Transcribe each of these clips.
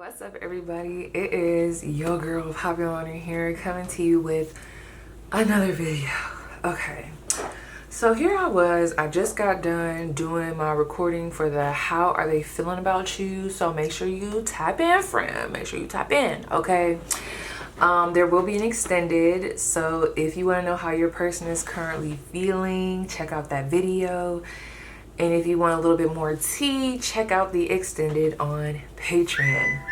What's up, everybody? It is your girl PaigeMcClendon here, coming to you with another video. Okay, so here I just got done doing my recording for the how are they feeling about you. So make sure you tap in, friend. Make sure you tap in, okay? There will be an extended, so if you want to know how your person is currently feeling, check out that video. And if you want a little bit more tea, check out the extended on Patreon.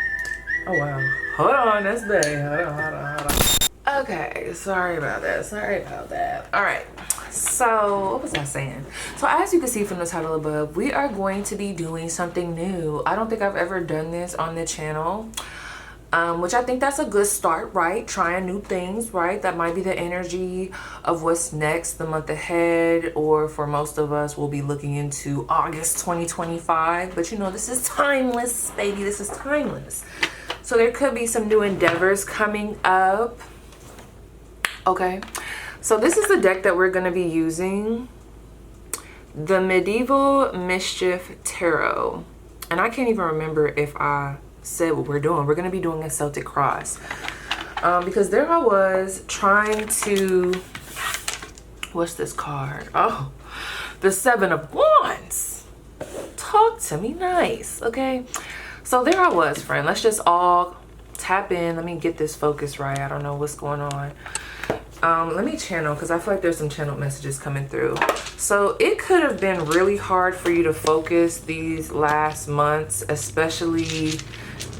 Oh wow, hold on, that's big. Hold on. Okay, sorry about that. All right, so what was I saying? So as you can see from the title above, we are going to be doing something new. I don't think I've ever done this on the channel. Which I think that's a good start, right? Trying new things, right? That might be the energy of what's next, the month ahead, or for most of us, we'll be looking into August 2025. But you know, this is timeless, baby. This is timeless. So there could be some new endeavors coming up. Okay. So this is the deck that we're going to be using. The Medieval Mischief Tarot. And I can't even remember if I said what we're doing. We're going to be doing a Celtic cross because there I was trying to, what's this card? Oh, the Seven of Wands. Talk to me nice. Okay, so there I was, friend. Let's just all tap in. Let me get this focus right. I don't know what's going on. Let me channel, because I feel like there's some channel messages coming through. So it could have been really hard for you to focus these last months, especially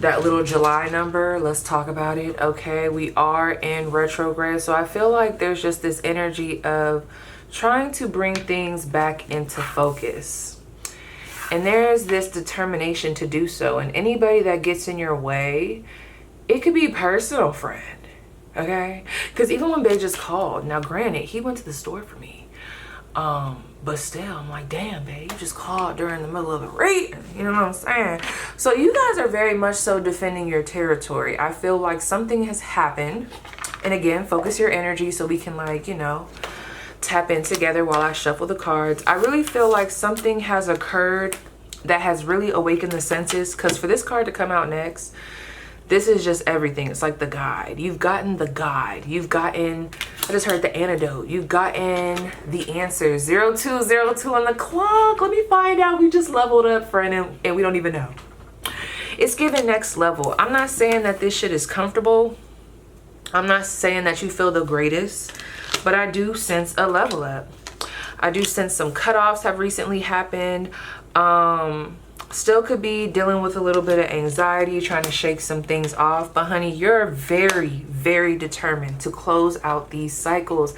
that little July number. Let's talk about it. Okay, we are in retrograde, so I feel like there's just this energy of trying to bring things back into focus, and there's this determination to do so. And anybody that gets in your way, it could be personal, friend. Okay, because even when Bae just called, now granted he went to the store for me, but still I'm like, damn, babe, you just called during the middle of a reading, you know what I'm saying? So you guys are very much so defending your territory. I feel like something has happened, and again, focus your energy so we can, like, you know, tap in together while I shuffle the cards. I really feel like something has occurred that has really awakened the senses, because for this card to come out next, this is just everything. It's like the guide. You've gotten the guide. You've gotten, I just heard the antidote. You've gotten the answers. 0202 on the clock. Let me find out. We just leveled up, friend, and we don't even know. It's given next level. I'm not saying that this shit is comfortable. I'm not saying that you feel the greatest, but I do sense a level up. I do sense some cutoffs have recently happened. Still could be dealing with a little bit of anxiety, trying to shake some things off. But honey, you're very, very determined to close out these cycles,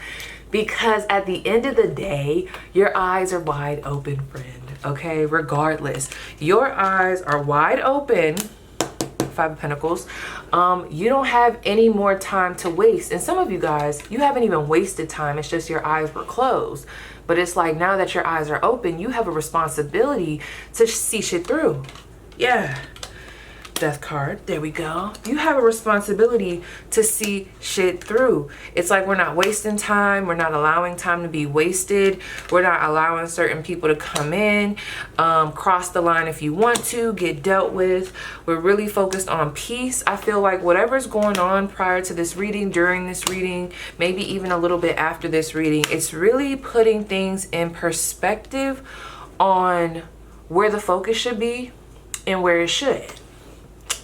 because at the end of the day, your eyes are wide open, friend. Okay, regardless, your eyes are wide open. Five of Pentacles. You don't have any more time to waste. And some of you guys, you haven't even wasted time. It's just your eyes were closed. But it's like, now that your eyes are open, you have a responsibility to see shit through. Yeah. Death card. There we go. You have a responsibility to see shit through. It's like we're not wasting time. We're not allowing time to be wasted. We're not allowing certain people to come in, cross the line if you want to, get dealt with. We're really focused on peace. I feel like whatever's going on prior to this reading, during this reading, maybe even a little bit after this reading, it's really putting things in perspective on where the focus should be and where it should.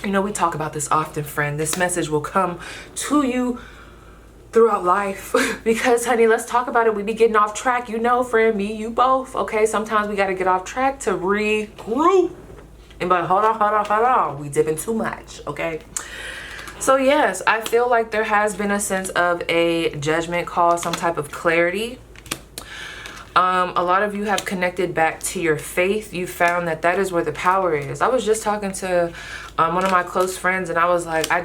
You know, we talk about this often, friend. This message will come to you throughout life because, honey, let's talk about it. We be getting off track, you know, friend, me, you both. Okay, sometimes we got to get off track to regroup. And but hold on, we dipping too much. Okay, so yes, I feel like there has been a sense of a judgment call, some type of clarity. A lot of you have connected back to your faith. You found that that is where the power is. I was just talking to one of my close friends, and I was like, I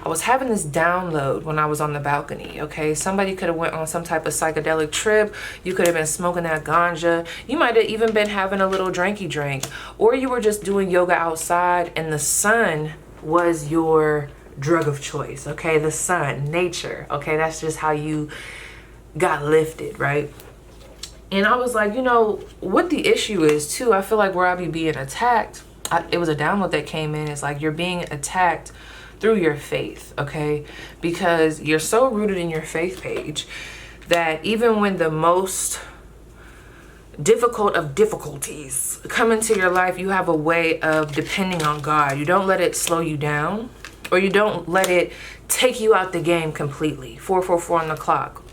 was having this download when I was on the balcony. Okay, somebody could have went on some type of psychedelic trip. You could have been smoking that ganja. You might have even been having a little drinky drink, or you were just doing yoga outside, and the sun was your drug of choice. Okay, the sun, nature. Okay, that's just how you got lifted, right? And I was like, you know, what the issue is too, I feel like where I be being attacked it was a download that came in. It's like you're being attacked through your faith, okay? Because you're so rooted in your faith, Paige, that even when the most difficult of difficulties come into your life, you have a way of depending on God. You don't let it slow you down, or you don't let it take you out the game completely. 444 on the clock.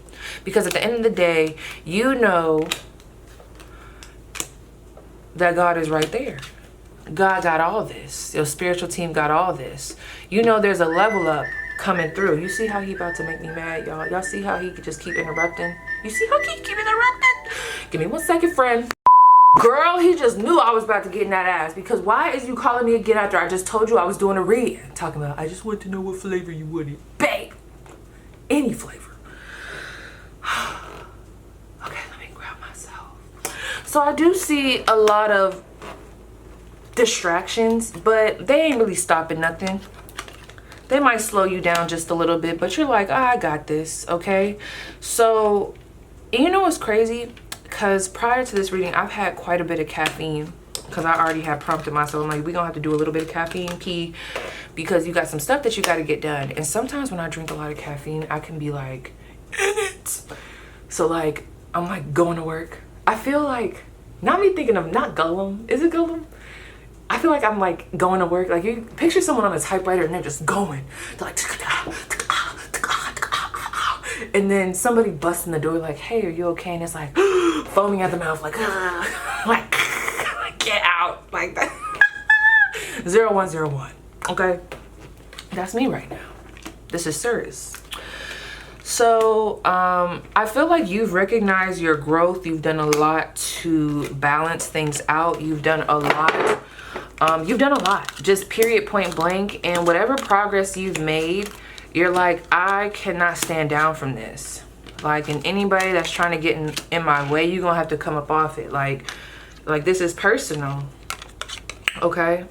Because at the end of the day, you know that God is right there. God got all this. Your spiritual team got all this. You know there's a level up coming through. You see how he about to make me mad, y'all? Y'all see how he could just keep interrupting? You see how he keep interrupting? Give me 1 second, friend. Girl, he just knew I was about to get in that ass. Because why is you calling me again after I just told you I was doing a read? Talking about, I just want to know what flavor you wanted. Babe, any flavor. Okay, let me grab myself. So I do see a lot of distractions, but they ain't really stopping nothing. They might slow you down just a little bit, but you're like, I got this, okay? So, you know what's crazy? Because prior to this reading, I've had quite a bit of caffeine, because I already had prompted myself. I'm like, we're going to have to do a little bit of caffeine key, because you got some stuff that you got to get done. And sometimes when I drink a lot of caffeine, I can be like, in it. So like, I'm like going to work. I feel like, not me thinking of, not Gollum. Is it Gollum? I feel like I'm like going to work. Like you picture someone on a typewriter and they're just going. They're like, and then somebody busts in the door like, hey, are you okay? And it's like foaming at the mouth, like get out, like that. 0101. Okay, that's me right now. This is Cirrus. So I feel like you've recognized your growth. You've done a lot to balance things out. You've done a lot. Just period, point blank. And whatever progress you've made, you're like, I cannot stand down from this. Like, and anybody that's trying to get in my way, you're gonna have to come up off it. Like this is personal. Okay.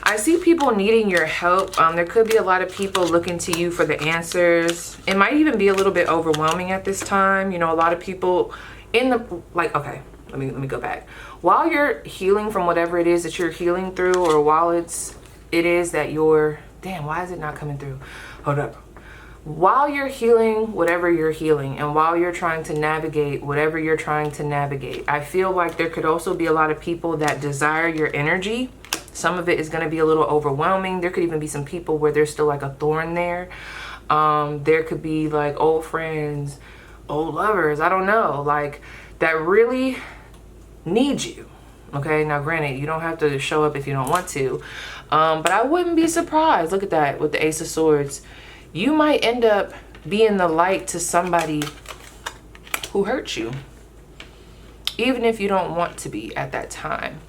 I see people needing your help. There could be a lot of people looking to you for the answers. It might even be a little bit overwhelming at this time. You know, a lot of people in the, like, okay, let me go back. While you're healing from whatever it is that you're healing through, or while it is that you're, damn, why is it not coming through? Hold up. While you're healing whatever you're healing, and while you're trying to navigate whatever you're trying to navigate, I feel like there could also be a lot of people that desire your energy. Some of it is going to be a little overwhelming. There could even be some people where there's still like a thorn there. There could be like old friends, old lovers, I don't know, like that really need you. Okay, now granted, you don't have to show up if you don't want to. But I wouldn't be surprised. Look at that with the Ace of Swords. You might end up being the light to somebody who hurt you, even if you don't want to be at that time.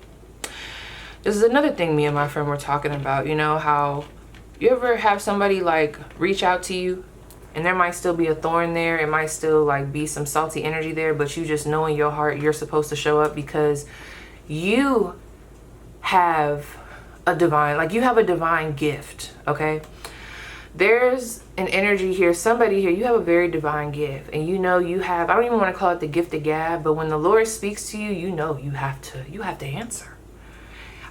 This is another thing me and my friend were talking about. You know how you ever have somebody like reach out to you and there might still be a thorn there. It might still like be some salty energy there, but you just know in your heart you're supposed to show up because you have a divine, like you have a divine gift, okay? There's an energy here, somebody here, you have a very divine gift, and you know you have, I don't even want to call it the gift of gab, but when the Lord speaks to you, you know you have to answer.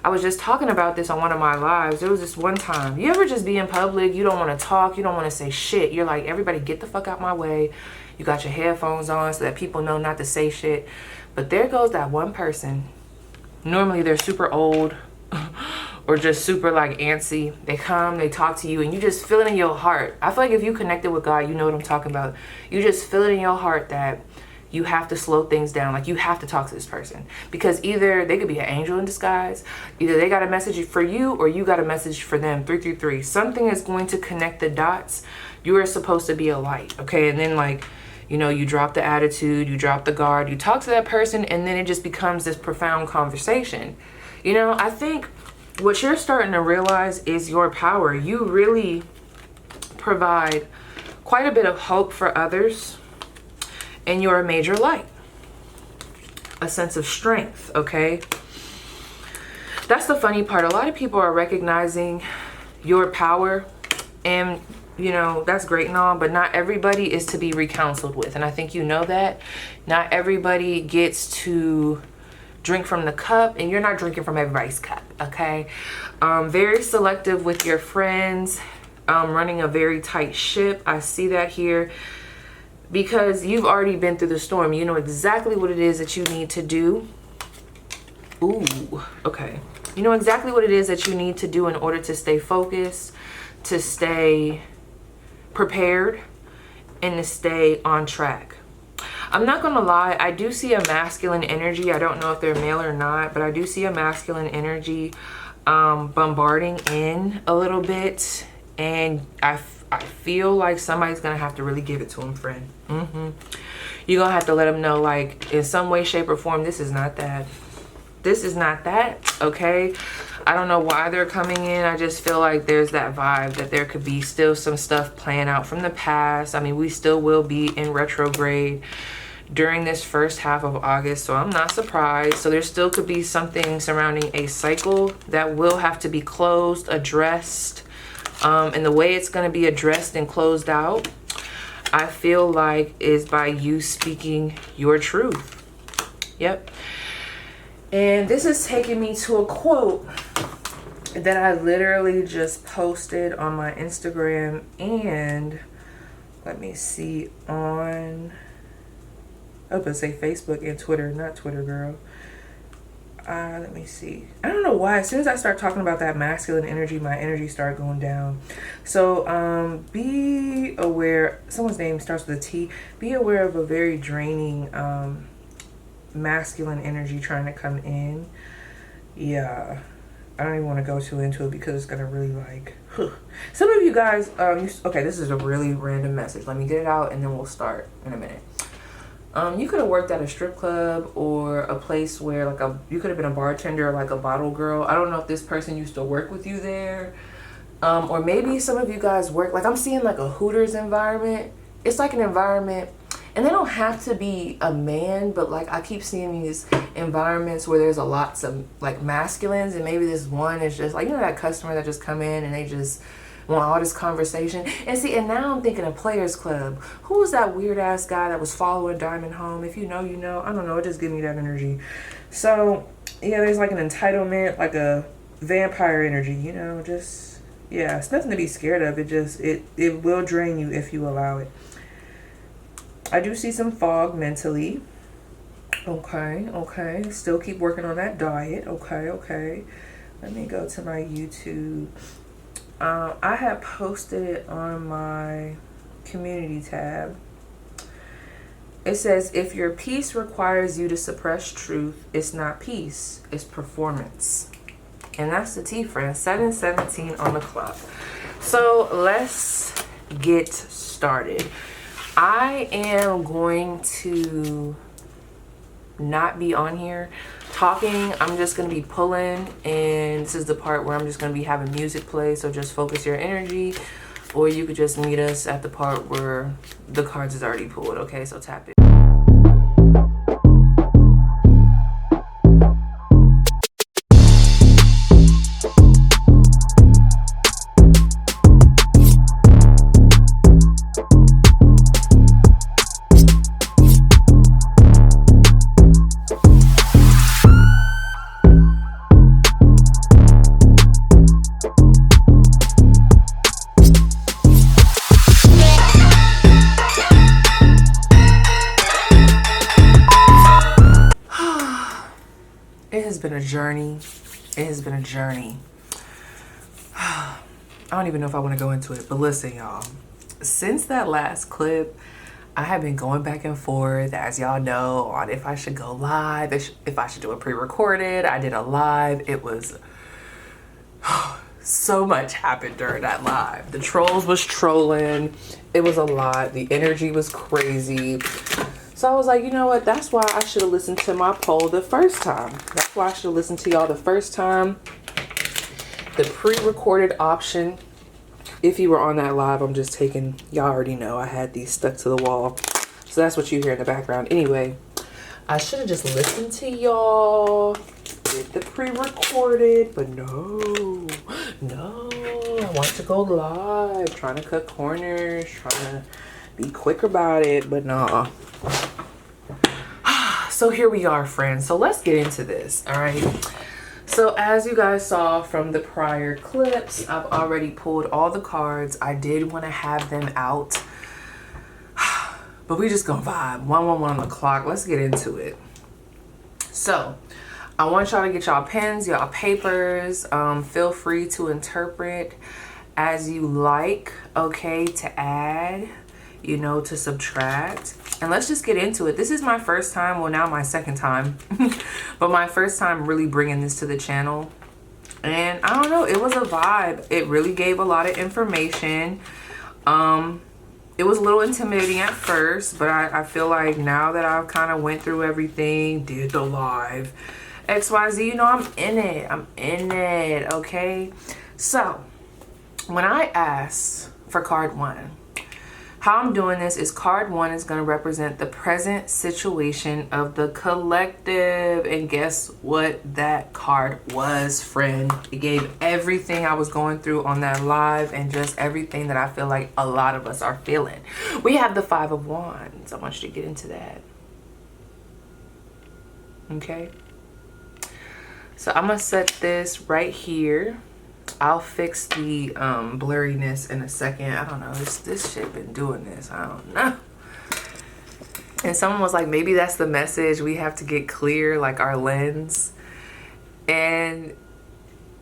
I was just talking about this on one of my lives. There was this one time, you ever just be in public, you don't want to talk, you don't want to say shit. You're like, everybody get the fuck out my way. You got your headphones on so that people know not to say shit. But there goes that one person. Normally they're super old or just super like antsy. They come, they talk to you, and you just feel it in your heart. I feel like if you connected with God, you know what I'm talking about. You just feel it in your heart that you have to slow things down. Like you have to talk to this person, because either they could be an angel in disguise, either they got a message for you or you got a message for them. 333. Something is going to connect the dots. You are supposed to be a light, okay? And then like, you know, you drop the attitude, you drop the guard, you talk to that person, and then it just becomes this profound conversation. You know, I think what you're starting to realize is your power. You really provide quite a bit of hope for others. And you're a major light, a sense of strength, okay? That's the funny part. A lot of people are recognizing your power, and you know, that's great and all, but not everybody is to be recounseled with. And I think you know that. Not everybody gets to drink from the cup, and you're not drinking from everybody's cup, okay? Very selective with your friends, running a very tight ship. I see that here because you've already been through the storm. You know exactly what it is that you need to do. Ooh, okay. You know exactly what it is that you need to do in order to stay focused, to stay prepared, and to stay on track. I'm not gonna lie, I do see a masculine energy. I don't know if they're male or not, but I do see a masculine energy bombarding in a little bit, and I feel like somebody's gonna have to really give it to him, friend. You're gonna have to let them know, like, in some way, shape, or form, this is not that. This is not that, okay? I don't know why they're coming in. I just feel like there's that vibe that there could be still some stuff playing out from the past. I mean, we still will be in retrograde during this first half of August, so I'm not surprised. So there still could be something surrounding a cycle that will have to be closed, addressed, and the way it's going to be addressed and closed out, I feel like, is by you speaking your truth. Yep. And this is taking me to a quote that I literally just posted on my Instagram and, let me see, on, I was going to say Facebook and Twitter, not Twitter, girl. Let me see. I don't know why. As soon as I start talking about that masculine energy, my energy started going down. So be aware. Someone's name starts with a T. Be aware of a very draining masculine energy trying to come in. Yeah. I don't even want to go too into it because it's going to really like... Some of you guys... okay, this is a really random message. Let me get it out and then we'll start in a minute. You could have worked at a strip club or a place where like you could have been a bartender or like a bottle girl. I don't know if this person used to work with you there. Or maybe some of you guys work, like I'm seeing like a Hooters environment. It's like an environment, and they don't have to be a man, but like I keep seeing these environments where there's a lots of like masculines, and maybe this one is just like, you know, that customer that just come in and they just want all this conversation. And see, and now I'm thinking of Players Club. Who was that weird ass guy that was following Diamond home? If you know, you know. I don't know, it just gives me that energy. So yeah, there's like an entitlement, like a vampire energy, you know, just, yeah, it's nothing to be scared of. It just, it will drain you if you allow it. I do see some fog mentally. Okay. Still keep working on that diet. Okay. Let me go to my YouTube. I have posted it on my community tab. It says, if your peace requires you to suppress truth, it's not peace, it's performance. And that's the T, friends. 7:17 on the clock. So let's get started. I am going to not be on here talking. I'm just going to be pulling, and this is the part where I'm just going to be having music play, so just focus your energy, or you could just meet us at the part where the cards is already pulled. Okay, so tap it. It has been a journey. It has been a journey. I don't even know if I want to go into it, but listen, y'all. Since that last clip, I have been going back and forth, as y'all know, on if I should go live, if I should do a pre-recorded. I did a live. It was... so much happened during that live. The trolls was trolling. It was a lot. The energy was crazy. So I was like, you know what? That's why I should have listened to my poll the first time. That's why I should have listened to y'all the first time. The pre-recorded option. If you were on that live, I'm just taking, y'all already know I had these stuck to the wall. So that's what you hear in the background. Anyway, I should have just listened to y'all. Did the pre-recorded, but no. I want to go live. Trying to cut corners. Trying to be quick about it, but nah. So here we are, friends. So let's get into this. All right. So as you guys saw from the prior clips, I've already pulled all the cards. I did want to have them out, but we just gonna vibe. 111 on the clock. Let's get into it. So I want y'all to get y'all pens, y'all papers. Feel free to interpret as you like, okay, to add, you know, to subtract. And let's just get into it. This is my first time, well, now my second time, but my first time really bringing this to the channel. And I don't know, it was a vibe. It really gave a lot of information. It was a little intimidating at first, but I feel like now that I've kind of went through everything, did the live, XYZ, you know, I'm in it. I'm in it, okay? So, when I ask for card 1, how I'm doing this is card 1 is going to represent the present situation of the collective. And guess what that card was, friend? It gave everything I was going through on that live and just everything that I feel like a lot of us are feeling. We have the 5 of Wands. I want you to get into that. Okay. So I'm going to set this right here. I'll fix the blurriness in a second. I don't know. This shit been doing this. I don't know. And someone was like, maybe that's the message. We have to get clear, like our lens. And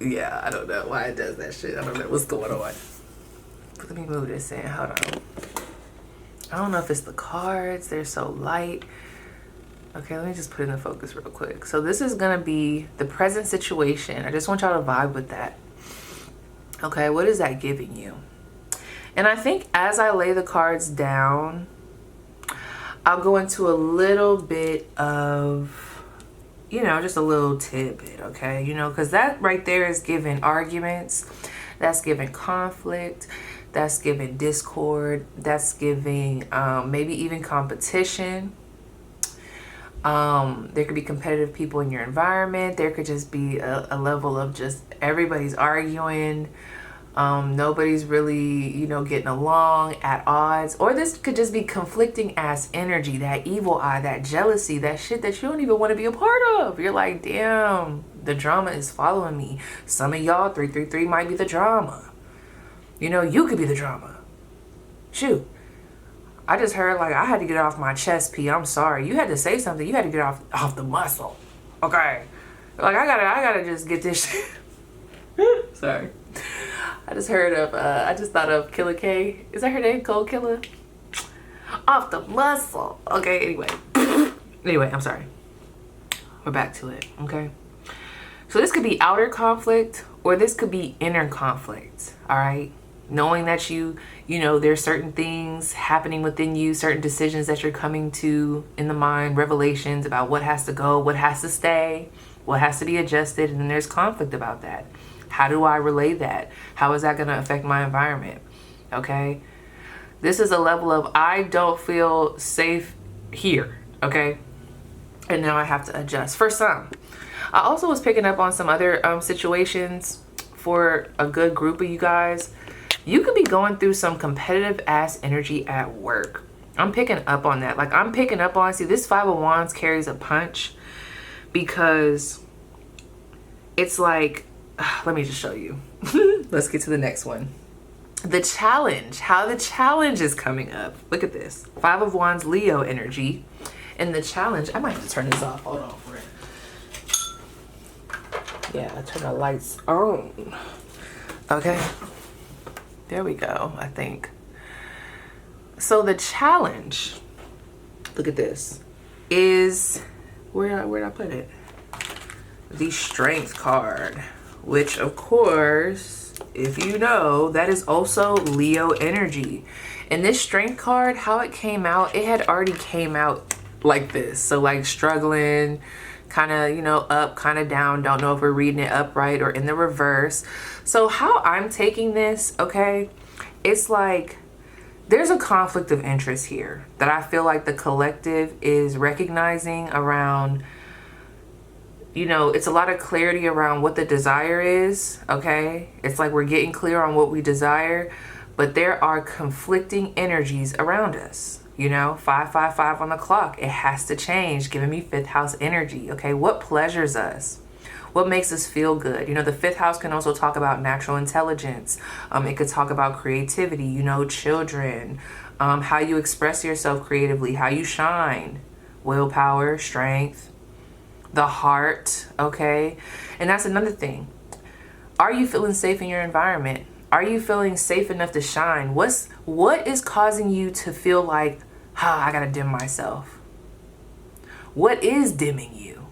yeah, I don't know why it does that shit. I don't know what's going on. But let me move this in. Hold on. I don't know if it's the cards. They're so light. Okay, let me just put in the focus real quick. So this is going to be the present situation. I just want y'all to vibe with that. Okay, what is that giving you? And I think as I lay the cards down, I'll go into a little bit of, you know, just a little tidbit, okay? You know, because that right there is giving arguments. That's giving conflict. That's giving discord. That's giving maybe even competition. There could be competitive people in your environment. There could just be a level of just everybody's arguing. Nobody's really, you know, getting along, at odds. Or this could just be conflicting ass energy, that evil eye, that jealousy, that shit that you don't even want to be a part of. You're like, damn, the drama is following me. Some of y'all, 333 might be the drama. You know, you could be the drama. Shoot. I just heard, like, I had to get off my chest, P. I'm sorry. You had to say something. You had to get off the muscle. Okay. Like, I gotta just get this shit. Sorry. I just heard of, I just thought of Killer K. Is that her name? Cold Killer? Off the muscle. Okay, anyway. Anyway, I'm sorry. We're back to it, okay? So this could be outer conflict, or this could be inner conflict, all right? Knowing that you know, there's certain things happening within you, certain decisions that you're coming to in the mind, revelations about what has to go, what has to stay, what has to be adjusted, and then there's conflict about that. How do I relay that? How is that going to affect my environment? Okay? This is a level of I don't feel safe here, okay? And now I have to adjust. For some. I also was picking up on some other situations for a good group of you guys. You could be going through some competitive ass energy at work. I'm picking up on that. Like, I'm picking up on, see, this 5 of Wands carries a punch because it's like, let me just show you. Let's get to the next one. The challenge, how the challenge is coming up. Look at this. 5 of Wands, Leo energy. And the challenge, I might have to turn this off. Hold on for it. Yeah, I turn the lights on. Okay. There we go, I think. So the challenge, look at this, is, where'd I put it? The Strength card, which of course, if you know, that is also Leo energy. And this Strength card, how it came out, it had already came out like this. So like struggling, kind of, you know, up, kind of down. Don't know if we're reading it upright or in the reverse. So how I'm taking this, okay, it's like there's a conflict of interest here that I feel like the collective is recognizing around, you know, it's a lot of clarity around what the desire is, okay? It's like we're getting clear on what we desire, but there are conflicting energies around us, You know, 555 on the clock. It has to change, giving me 5th house energy. Okay, what pleasures us? What makes us feel good? You know, the 5th house can also talk about natural intelligence. It could talk about creativity, you know, children, how you express yourself creatively, how you shine, willpower, strength, the heart, okay? And that's another thing. Are you feeling safe in your environment? Are you feeling safe enough to shine? What is causing you to feel like, I gotta dim myself? What is dimming you?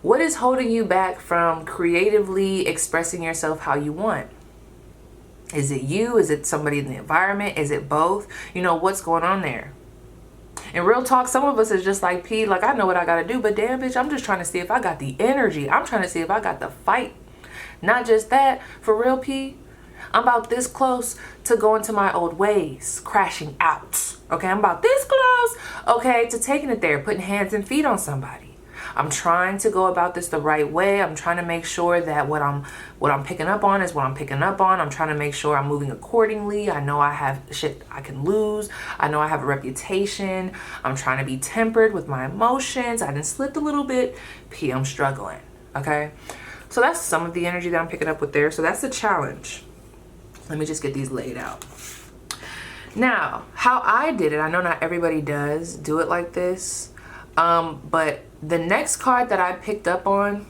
What is holding you back from creatively expressing yourself how you want? Is it you? Is it somebody in the environment? Is it both? You know, what's going on there? In real talk, some of us is just like, P, like, I know what I gotta do, but damn, bitch, I'm just trying to see if I got the energy. I'm trying to see if I got the fight. Not just that, for real, P, I'm about this close to going to my old ways, crashing out. Okay, I'm about this close, okay, to taking it there, putting hands and feet on somebody. I'm trying to go about this the right way. I'm trying to make sure that what I'm picking up on is what I'm picking up on. I'm trying to make sure I'm moving accordingly. I know I have shit I can lose. I know I have a reputation. I'm trying to be tempered with my emotions. I done slipped a little bit. P, I'm struggling, okay? So that's some of the energy that I'm picking up with there. So that's the challenge. Let me just get these laid out. Now, how I did it, I know not everybody does do it like this, but the next card that I picked up on,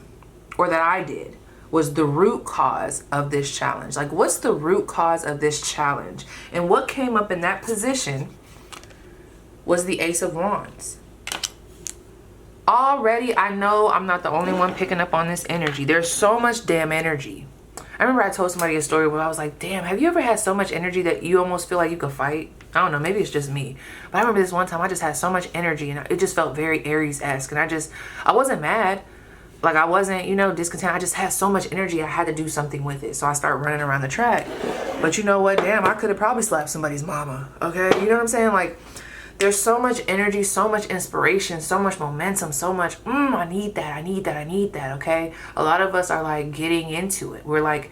or that I did, was the root cause of this challenge. Like, what's the root cause of this challenge? And what came up in that position was the Ace of Wands. Already, I know I'm not the only one picking up on this energy. There's so much damn energy. I remember I told somebody a story where I was like, damn, have you ever had so much energy that you almost feel like you could fight? I don't know, maybe it's just me. But I remember this one time I just had so much energy and it just felt very Aries-esque. And I wasn't mad. Like, I wasn't, you know, discontent. I just had so much energy, I had to do something with it. So I started running around the track. But you know what? Damn, I could have probably slapped somebody's mama. Okay? You know what I'm saying? Like, there's so much energy, so much inspiration, so much momentum, so much, I need that, I need that, I need that, okay? A lot of us are like getting into it. We're like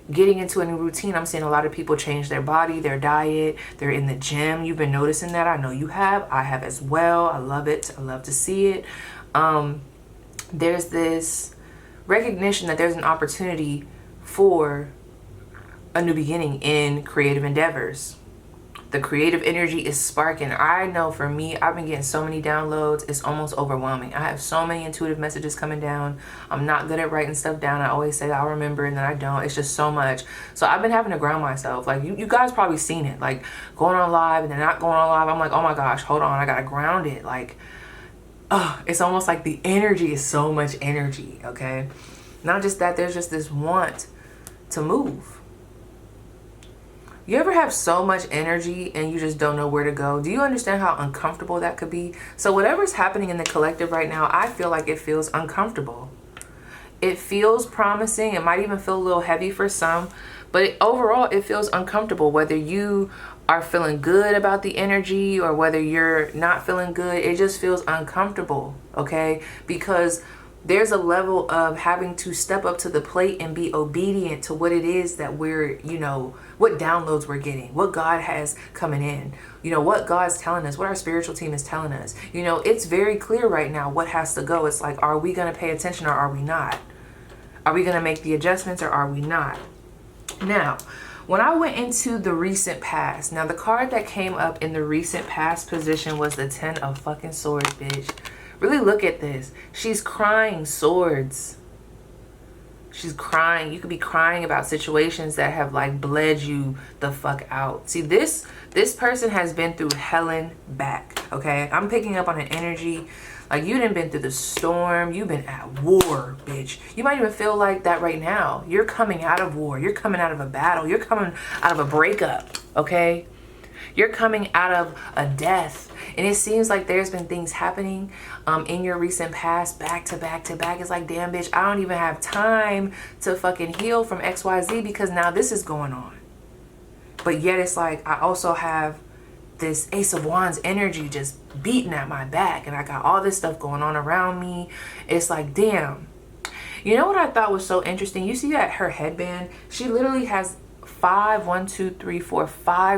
getting into a new routine. I'm seeing a lot of people change their body, their diet, they're in the gym. You've been noticing that. I know you have. I have as well. I love it. I love to see it. There's this recognition that there's an opportunity for a new beginning in creative endeavors. The creative energy is sparking. I know for me, I've been getting so many downloads. It's almost overwhelming. I have so many intuitive messages coming down. I'm not good at writing stuff down. I always say I'll remember and then I don't. It's just so much. So I've been having to ground myself. Like you guys probably seen it. Like going on live and then not going on live. I'm like, oh my gosh, hold on. I got to ground it. Like, it's almost like the energy is so much energy. Okay. Not just that, there's just this want to move. You ever have so much energy and you just don't know where to go? Do you understand how uncomfortable that could be? So whatever's happening in the collective right now, I feel like it feels uncomfortable. It feels promising. It might even feel a little heavy for some, but overall it feels uncomfortable. Whether you are feeling good about the energy or whether you're not feeling good, it just feels uncomfortable, okay? Because there's a level of having to step up to the plate and be obedient to what it is that we're, you know, what downloads we're getting, what God has coming in, you know, what God's telling us, what our spiritual team is telling us. You know, it's very clear right now what has to go. It's like, are we going to pay attention or are we not? Are we going to make the adjustments or are we not? Now, when I went into the recent past, now the card that came up in the recent past position was the 10 of fucking swords, bitch. Really look at this. She's crying swords. She's crying. You could be crying about situations that have like bled you the fuck out. See, this person has been through hell and back, okay? I'm picking up on an energy like you done been through the storm. You've been at war, bitch. You might even feel like that right now. You're coming out of war. You're coming out of a battle. You're coming out of a breakup, okay? You're coming out of a death. And it seems like there's been things happening in your recent past back to back to back. It's like, damn, bitch, I don't even have time to fucking heal from XYZ because now this is going on. But yet it's like I also have this Ace of Wands energy just beating at my back. And I got all this stuff going on around me. It's like, damn. You know what I thought was so interesting? You see that her headband? She literally has five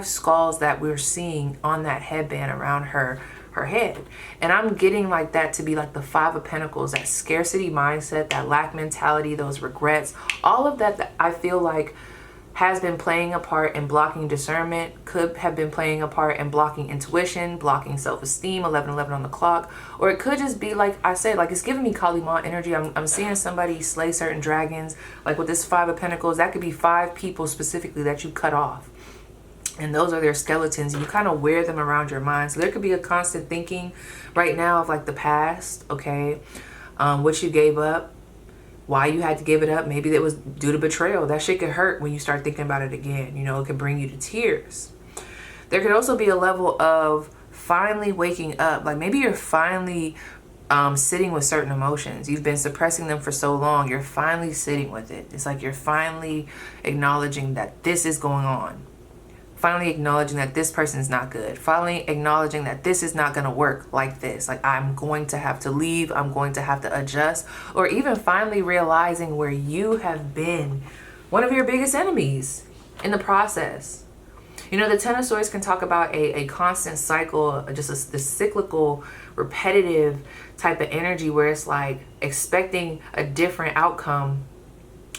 skulls that we're seeing on that headband around her head. And I'm getting like that to be like the Five of Pentacles, that scarcity mindset, that lack mentality, those regrets, all of that I feel like has been playing a part in blocking discernment, could have been playing a part in blocking intuition, blocking self-esteem, 11:11 on the clock. Or it could just be like I said, like it's giving me Kali Ma energy. I'm seeing somebody slay certain dragons. Like with this Five of Pentacles, that could be 5 people specifically that you cut off. And those are their skeletons, and you kind of wear them around your mind. So there could be a constant thinking right now of like the past, okay? What you gave up, why you had to give it up. Maybe it was due to betrayal. That shit could hurt when you start thinking about it again. You know, it could bring you to tears. There could also be a level of finally waking up. Like maybe you're finally sitting with certain emotions. You've been suppressing them for so long. You're finally sitting with it. It's like you're finally acknowledging that this is going on. Finally acknowledging that this person is not good. Finally acknowledging that this is not going to work like this. Like I'm going to have to leave. I'm going to have to adjust. Or even finally realizing where you have been one of your biggest enemies in the process. You know, the Ten of Swords can talk about a constant cycle, just the cyclical, repetitive type of energy where it's like expecting a different outcome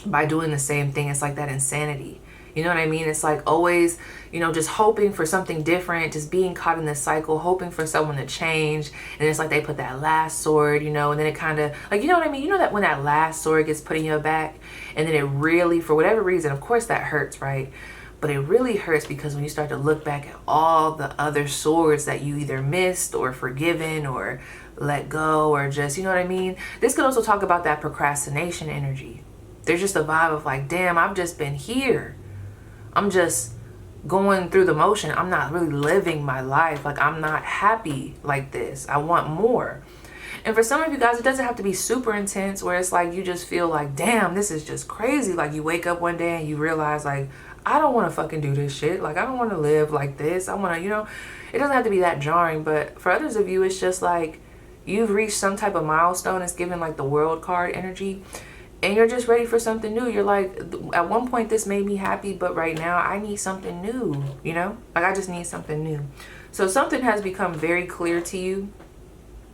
by doing the same thing. It's like that insanity. You know what I mean? It's like always, you know, just hoping for something different, just being caught in this cycle, hoping for someone to change. And it's like they put that last sword, you know, and then it kind of like, you know what I mean? You know that when that last sword gets put in your back and then it really, for whatever reason, of course that hurts, right? But it really hurts because when you start to look back at all the other swords that you either missed or forgiven or let go or just, you know what I mean? This could also talk about that procrastination energy. There's just a vibe of like, damn, I've just been here. I'm just going through the motion. I'm not really living my life. Like I'm not happy like this. I want more. And for some of you guys, it doesn't have to be super intense where it's like you just feel like, damn, this is just crazy. Like you wake up one day and you realize like, I don't want to fucking do this shit. Like I don't want to live like this. I want to, you know, it doesn't have to be that jarring. But for others of you, it's just like you've reached some type of milestone. It's given like the World card energy. And you're just ready for something new. You're like, at one point this made me happy, but right now I need something new, you know? Like I just need something new. So something has become very clear to you.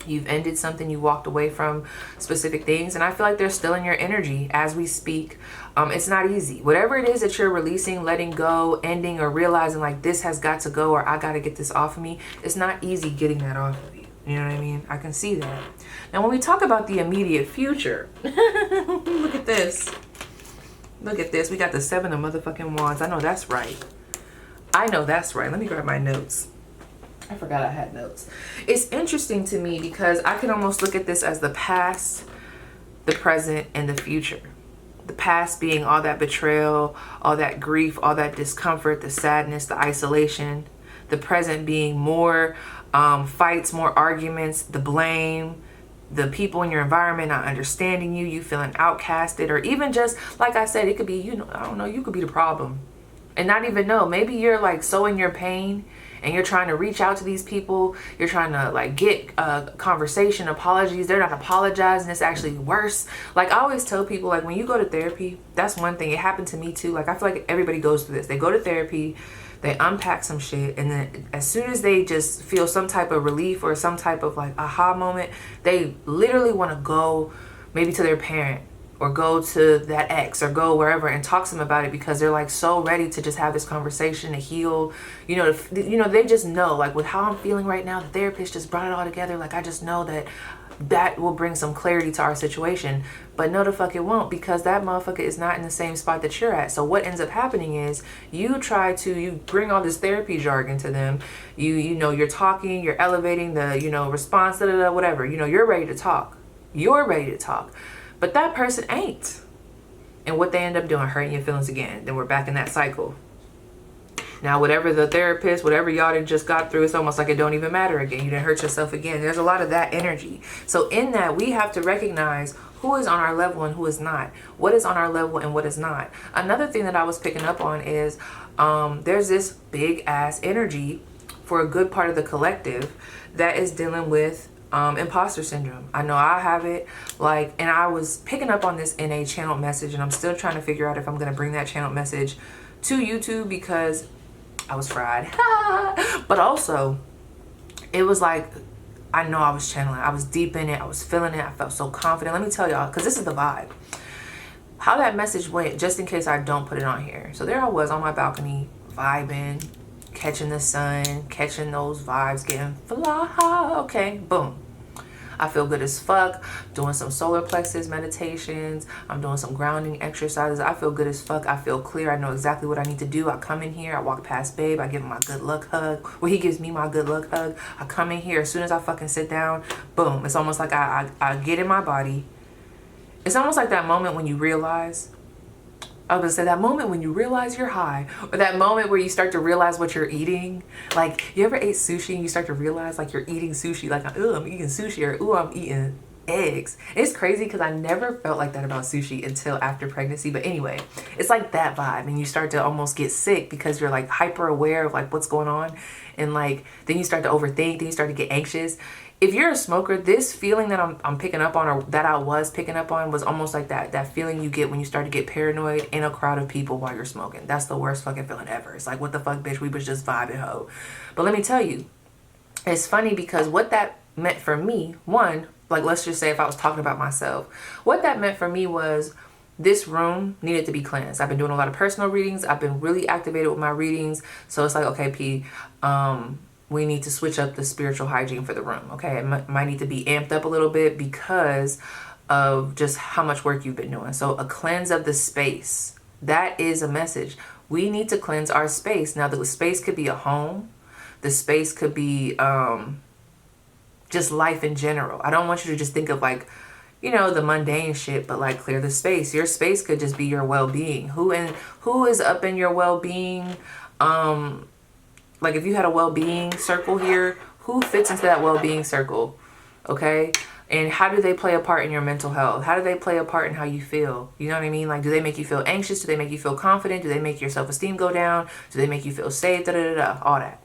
You've ended something, you walked away from specific things. And I feel like they're still in your energy as we speak. It's not easy. Whatever it is that you're releasing, letting go, ending, or realizing like this has got to go or I got to get this off of me. It's not easy getting that off of you. You know what I mean? I can see that. Now, when we talk about the immediate future, look at this. Look at this. We got the 7 of motherfucking wands. I know that's right. I know that's right. Let me grab my notes. I forgot I had notes. It's interesting to me because I can almost look at this as the past, the present, and the future. The past being all that betrayal, all that grief, all that discomfort, the sadness, the isolation. The present being more fights, more arguments, the blame, the people in your environment not understanding you, you feeling outcasted, or even just, like I said, it could be, you know, I don't know, you could be the problem and not even know. Maybe you're like so in your pain and you're trying to reach out to these people. You're trying to like get a conversation, apologies. They're not apologizing. It's actually worse. Like I always tell people, like when you go to therapy, that's one thing. It happened to me too. Like I feel like everybody goes through this. They go to therapy, they unpack some shit, and then as soon as they just feel some type of relief or some type of like aha moment, they literally want to go maybe to their parent or go to that ex or go wherever and talk to them about it because they're like so ready to just have this conversation to heal. You know, they just know like with how I'm feeling right now, the therapist just brought it all together. Like I just know that will bring some clarity to our situation. But no, the fuck it won't, because that motherfucker is not in the same spot that you're at. So what ends up happening is you bring all this therapy jargon to them. You know, you're talking, you're elevating the, you know, response, whatever. You know, you're ready to talk. You're ready to talk. But that person ain't. And what they end up doing, hurting your feelings again. Then we're back in that cycle. Now, whatever the therapist, whatever y'all done just got through, it's almost like it don't even matter again. You didn't hurt yourself again. There's a lot of that energy. So in that, we have to recognize who is on our level and who is not. What is on our level and what is not. Another thing that I was picking up on is there's this big ass energy for a good part of the collective that is dealing with imposter syndrome. I know I have it, like, and I was picking up on this in a channel message, and I'm still trying to figure out if I'm going to bring that channel message to YouTube because I was fried. But also, it was like, I know I was channeling. I was deep in it. I was feeling it. I felt so confident. Let me tell y'all, because this is the vibe. How that message went, just in case I don't put it on here. So there I was on my balcony, vibing, catching the sun, catching those vibes, getting fly. Okay, boom. I feel good as fuck, doing some solar plexus meditations. I'm doing some grounding exercises. I feel good as fuck. I feel clear. I know exactly what I need to do. I come in here, I walk past Babe, I give him my good luck hug. Well, he gives me my good luck hug. I come in here, as soon as I fucking sit down, boom. It's almost like I get in my body. It's almost like that moment when you realize, I was gonna say, that moment when you realize you're high, or that moment where you start to realize what you're eating. Like, you ever ate sushi and you start to realize like you're eating sushi, like, ooh, I'm eating sushi, or ooh, I'm eating eggs. It's crazy because I never felt like that about sushi until after pregnancy. But anyway, it's like that vibe, and you start to almost get sick because you're like hyper aware of like what's going on, and like then you start to overthink, then you start to get anxious. If you're a smoker, this feeling that I'm picking up on, or that I was picking up on, was almost like that feeling you get when you start to get paranoid in a crowd of people while you're smoking. That's the worst fucking feeling ever. It's like, what the fuck, bitch, we was just vibing, ho. But let me tell you, it's funny because what that meant for me, one, like, let's just say if I was talking about myself, what that meant for me was this room needed to be cleansed. I've been doing a lot of personal readings. I've been really activated with my readings. So it's like, okay, P, we need to switch up the spiritual hygiene for the room. Okay, it might need to be amped up a little bit because of just how much work you've been doing. So a cleanse of the space, that is a message. We need to cleanse our space. Now, the space could be a home. The space could be just life in general. I don't want you to just think of like, you know, the mundane shit, but like clear the space. Your space could just be your well-being. Who is up in your well-being? Like if you had a well-being circle here, who fits into that well-being circle? Okay. And how do they play a part in your mental health? How do they play a part in how you feel? You know what I mean? Like, do they make you feel anxious? Do they make you feel confident? Do they make your self-esteem go down? Do they make you feel safe? All that.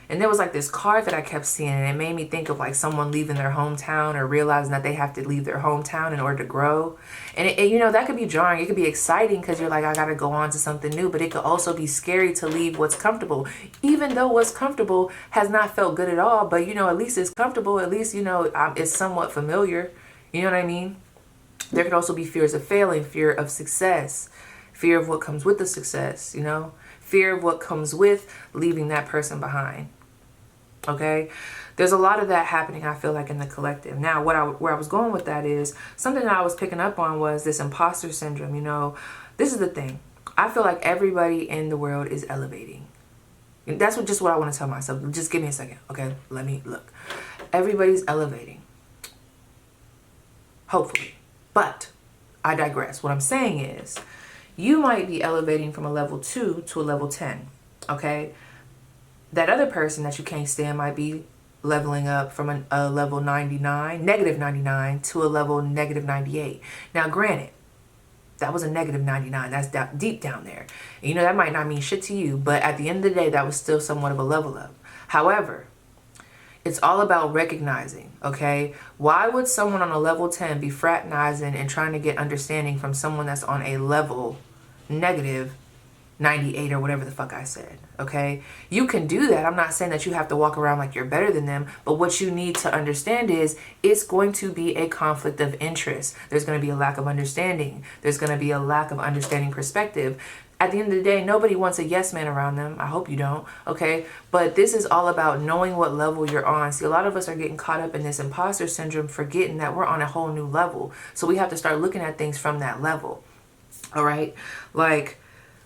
And there was like this card that I kept seeing, and it made me think of like someone leaving their hometown, or realizing that they have to leave their hometown in order to grow. And you know, that could be jarring. It could be exciting because you're like, I got to go on to something new. But it could also be scary to leave what's comfortable, even though what's comfortable has not felt good at all. But, you know, at least it's comfortable. At least, you know, it's somewhat familiar. You know what I mean? There could also be fears of failing, fear of success, fear of what comes with the success, you know, fear of what comes with leaving that person behind. Okay, there's a lot of that happening, I feel like, in the collective. Now, where I was going with that is something that I was picking up on was this imposter syndrome. You know, this is the thing. I feel like everybody in the world is elevating. And that's just what I want to tell myself. Just give me a second. Okay, let me look. Everybody's elevating. Hopefully. But I digress. What I'm saying is you might be elevating from a level 2 to a level 10. Okay. That other person that you can't stand might be leveling up from a level 99, negative 99, to a level negative 98. Now, granted, that was a negative 99. That's deep down there. And, you know, that might not mean shit to you, but at the end of the day, that was still somewhat of a level up. However, it's all about recognizing, okay? Why would someone on a level 10 be fraternizing and trying to get understanding from someone that's on a level negative 98 or whatever the fuck I said, okay? You can do that. I'm not saying that you have to walk around like you're better than them, but what you need to understand is it's going to be a conflict of interest. There's going to be a lack of understanding. There's going to be a lack of understanding perspective. At the end of the day, nobody wants a yes man around them. I hope you don't, okay? But this is all about knowing what level you're on. See, a lot of us are getting caught up in this imposter syndrome, forgetting that we're on a whole new level. So we have to start looking at things from that level, all right? Like,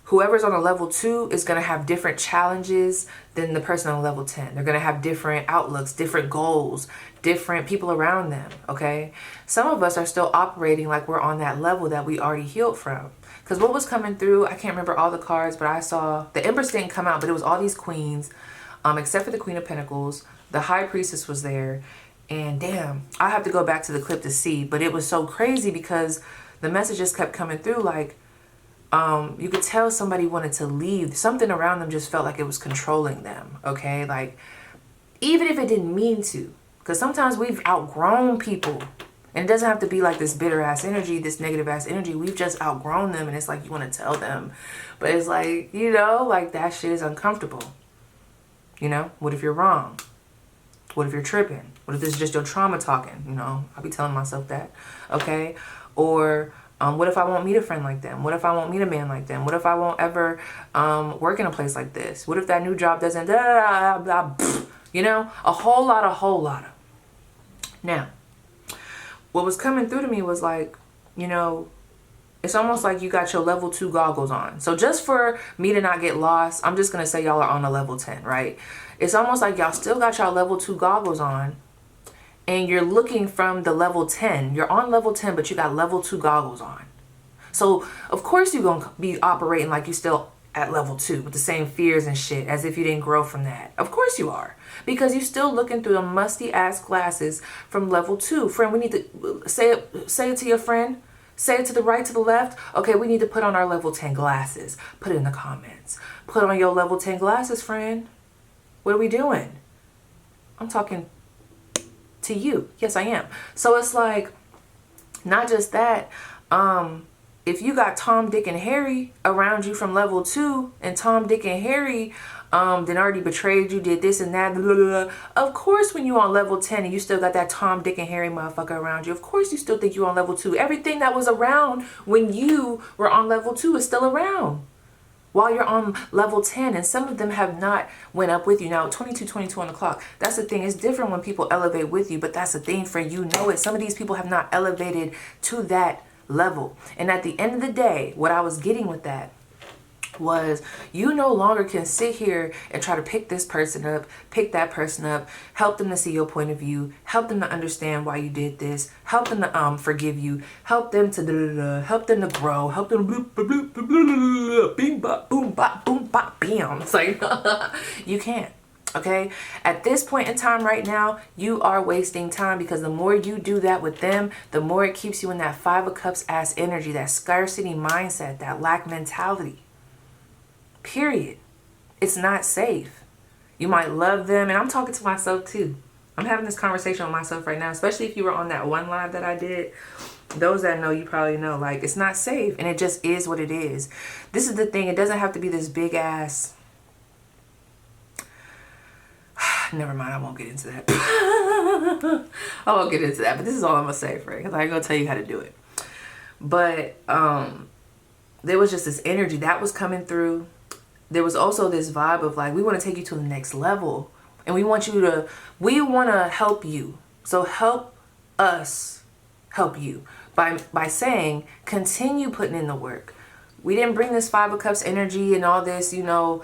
whoever's on a level 2 is going to have different challenges than the person on a level 10. They're going to have different outlooks, different goals, different people around them, okay? Some of us are still operating like we're on that level that we already healed from. Because what was coming through, I can't remember all the cards, but I saw, the Empress didn't come out, but it was all these queens, except for the Queen of Pentacles. The High Priestess was there. And damn, I have to go back to the clip to see. But it was so crazy because the messages kept coming through like, you could tell somebody wanted to leave. Something around them just felt like it was controlling them, okay? Like, even if it didn't mean to. Because sometimes we've outgrown people. And it doesn't have to be like this bitter ass energy, this negative ass energy. We've just outgrown them, and it's like you want to tell them. But it's like, you know, like that shit is uncomfortable. You know, what if you're wrong? What if you're tripping? What if this is just your trauma talking? You know, I'll be telling myself that. Okay? Or what if I won't meet a friend like them? What if I won't meet a man like them? What if I won't ever work in a place like this? What if that new job doesn't, you know, a whole lot of. Now, what was coming through to me was like, you know, it's almost like you got your level 2 goggles on. So just for me to not get lost, I'm just going to say y'all are on a level 10, right? It's almost like y'all still got y'all level 2 goggles on, and you're looking from the level 10. You're on level 10, but you got level 2 goggles on. So of course you're going to be operating like you still at level 2 with the same fears and shit as if you didn't grow from that. Of course you are, because you're still looking through the musty ass glasses from level 2. Friend, we need to say it to your friend. Say it to the right, to the left. Okay, we need to put on our level 10 glasses. Put it in the comments. Put on your level 10 glasses, friend. What are we doing? I'm talking to you. Yes, I am. So it's like, not just that. If you got Tom, Dick, and Harry around you from level 2, and Tom, Dick, and Harry then already betrayed you, did this and that, blah, blah, blah. Of course, when you on level 10 and you still got that Tom, Dick, and Harry motherfucker around you, of course you still think you on level 2. Everything that was around when you were on level 2 is still around while you're on level 10, and some of them have not went up with you. Now, 22 on the clock. That's the thing. It's different when people elevate with you, but that's the thing, for you know it. Some of these people have not elevated to that level. And at the end of the day, what I was getting with that was, you no longer can sit here and try to pick this person up, pick that person up, help them to see your point of view, help them to understand why you did this, help them to forgive you, help them to help them to grow, help them bing bop boom bop boom bop bam. It's like you can't. Okay, at this point in time right now, you are wasting time, because the more you do that with them, the more it keeps you in that 5 of Cups ass energy, that scarcity mindset, that lack mentality. Period. It's not safe. You might love them, and I'm talking to myself too. I'm having this conversation with myself right now, especially if you were on that one live that I did. Those that know, you probably know, like, it's not safe, and it just is what it is. This is the thing. It doesn't have to be this big ass. Never mind, I won't get into that. I won't get into that, but this is all I'm gonna say, friend, because I ain't gonna tell you how to do it. But there was just this energy that was coming through. There was also this vibe of like, we want to take you to the next level, and we want to help you. So help us help you by saying, continue putting in the work. We didn't bring this 5 of Cups energy and all this, you know,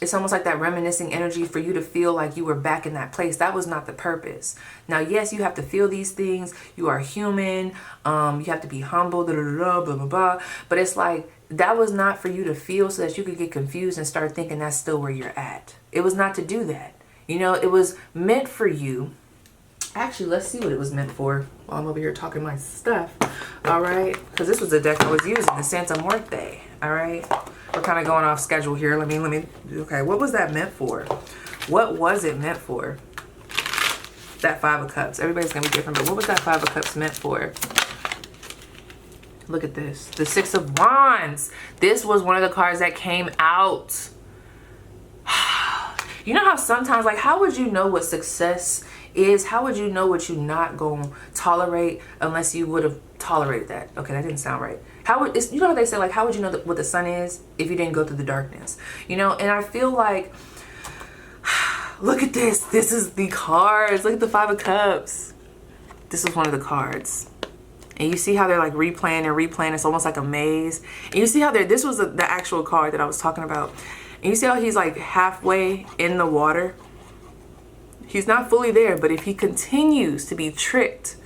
it's almost like that reminiscing energy for you to feel like you were back in that place. That was not the purpose. Now, yes, you have to feel these things. You are human. You have to be humble, blah, blah, blah. But it's like, that was not for you to feel so that you could get confused and start thinking that's still where you're at. It was not to do that. You know, it was meant for you. Actually, let's see what it was meant for while I'm over here talking my stuff. All right. Because this was the deck I was using, the Santa Muerte. All right. We're kind of going off schedule here. Let me, okay. What was that meant for? What was it meant for? That 5 of Cups. Everybody's going to be different, but what was that 5 of Cups meant for? Look at this. The 6 of Wands. This was one of the cards that came out. You know how sometimes, like, how would you know what success is? How would you know what you're not going to tolerate unless you would have tolerated that? Okay, that didn't sound right. You know how they say, like, how would you know what the sun is if you didn't go through the darkness? You know, and I feel like, look at this. This is the cards. Look at the 5 of Cups. This is one of the cards. And you see how they're like replaying and replaying. It's almost like a maze. And you see how this was the actual card that I was talking about. And you see how he's like halfway in the water. He's not fully there, but if he continues to be tricked,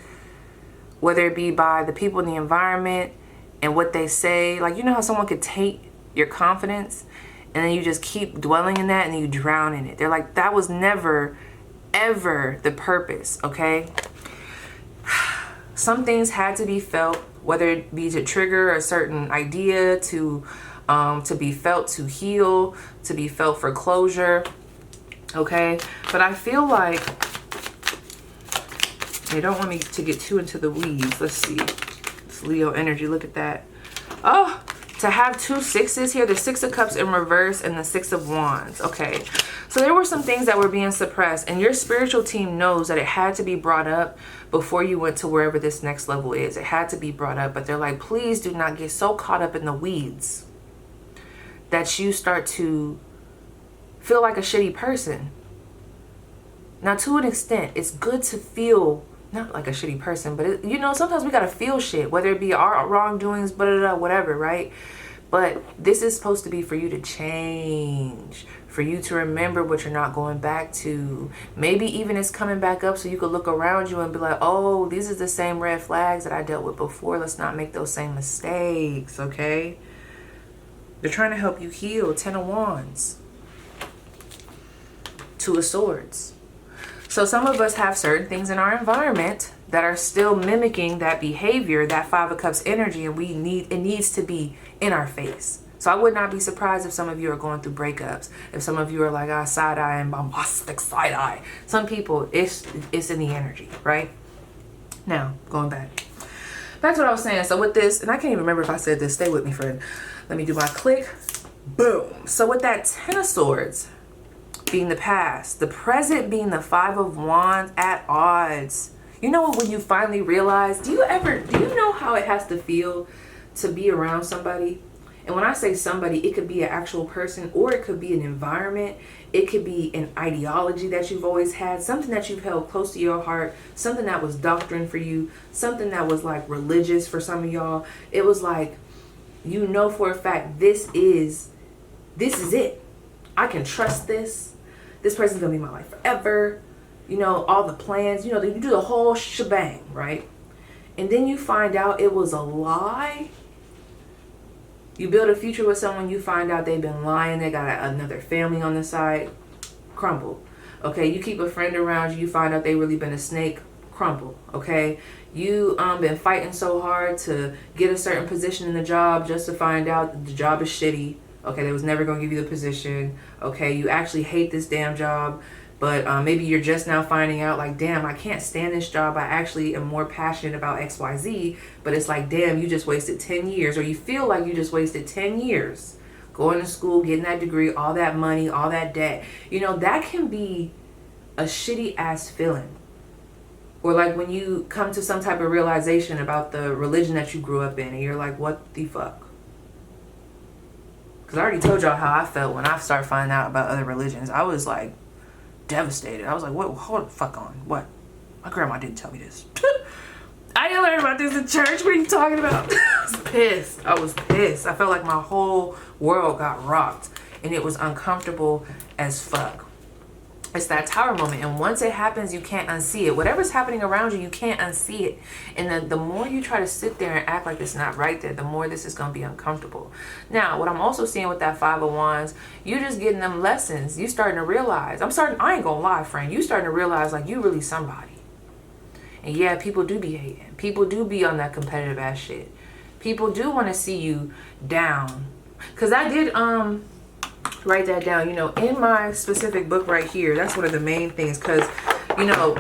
whether it be by the people in the environment and what they say, like, you know how someone could take your confidence and then you just keep dwelling in that and then you drown in it. They're like, that was never, ever the purpose, okay? Some things had to be felt, whether it be to trigger a certain idea, to be felt to heal, to be felt for closure, okay? But I feel like They don't want me to get too into the weeds. Let's see. It's Leo energy. Look at that. Oh, to have 2 6s here. The 6 of Cups in reverse and the 6 of Wands. Okay. So there were some things that were being suppressed. And your spiritual team knows that it had to be brought up before you went to wherever this next level is. It had to be brought up. But they're like, please do not get so caught up in the weeds that you start to feel like a shitty person. Now, to an extent, it's good to feel not like a shitty person, but it, you know, sometimes we gotta feel shit, whether it be our wrongdoings, whatever, right? But this is supposed to be for you to change, for you to remember what you're not going back to. Maybe even it's coming back up so you could look around you and be like, oh, these are the same red flags that I dealt with before. Let's not make those same mistakes, okay? They're trying to help you heal. 10 of Wands. 2 of Swords. So some of us have certain things in our environment that are still mimicking that behavior, that 5 of Cups energy, and it needs to be in our face. So I would not be surprised if some of you are going through breakups. If some of you are like, side-eye and bombastic side-eye. Some people, it's in the energy, right? Now, going back to what I was saying. So with this, and I can't even remember if I said this. Stay with me, friend. Let me do my click. Boom. So with that 10 of Swords being the past, the present being the 5 of Wands, at odds. You know, when you finally realize, do you know how it has to feel to be around somebody? And when I say somebody, it could be an actual person, or it could be an environment. It could be an ideology that you've always had, something that you've held close to your heart, something that was doctrine for you, something that was like religious for some of y'all. It was like, you know for a fact, this is it. I can trust this. This person's gonna be my life forever. You know, all the plans, you know, you do the whole shebang, right? And then you find out it was a lie. You build a future with someone, you find out they've been lying, they got another family on the side, crumble. Okay, you keep a friend around you, you find out they really been a snake, crumble. Okay, you been fighting so hard to get a certain position in the job just to find out that the job is shitty. Okay, they was never gonna give you the position. Okay, you actually hate this damn job, but maybe you're just now finding out like, damn, I can't stand this job. I actually am more passionate about XYZ, but it's like, damn, you just wasted 10 years, or you feel like you just wasted 10 years going to school, getting that degree, all that money, all that debt. You know, that can be a shitty ass feeling. Or like when you come to some type of realization about the religion that you grew up in, and you're like, what the fuck? Because I already told y'all how I felt when I started finding out about other religions. I was like devastated. I was like, what? Hold the fuck on. What? My grandma didn't tell me this. I didn't learn about this in church. What are you talking about? I was pissed. I was pissed. I felt like my whole world got rocked. And it was uncomfortable as fuck. It's that tower moment, and once it happens, you can't unsee it. Whatever's happening around you, you can't unsee it. And then the more you try to sit there and act like it's not right there, the more this is going to be uncomfortable. Now, what I'm also seeing with that 5 of Wands, you just getting them lessons. You starting to realize, I ain't gonna lie, friend, you starting to realize like you really somebody. And yeah, people do be hating. People do be on that competitive ass shit. People do want to see you down. Because I did write that down, you know, in my specific book right here. That's one of the main things, because, you know,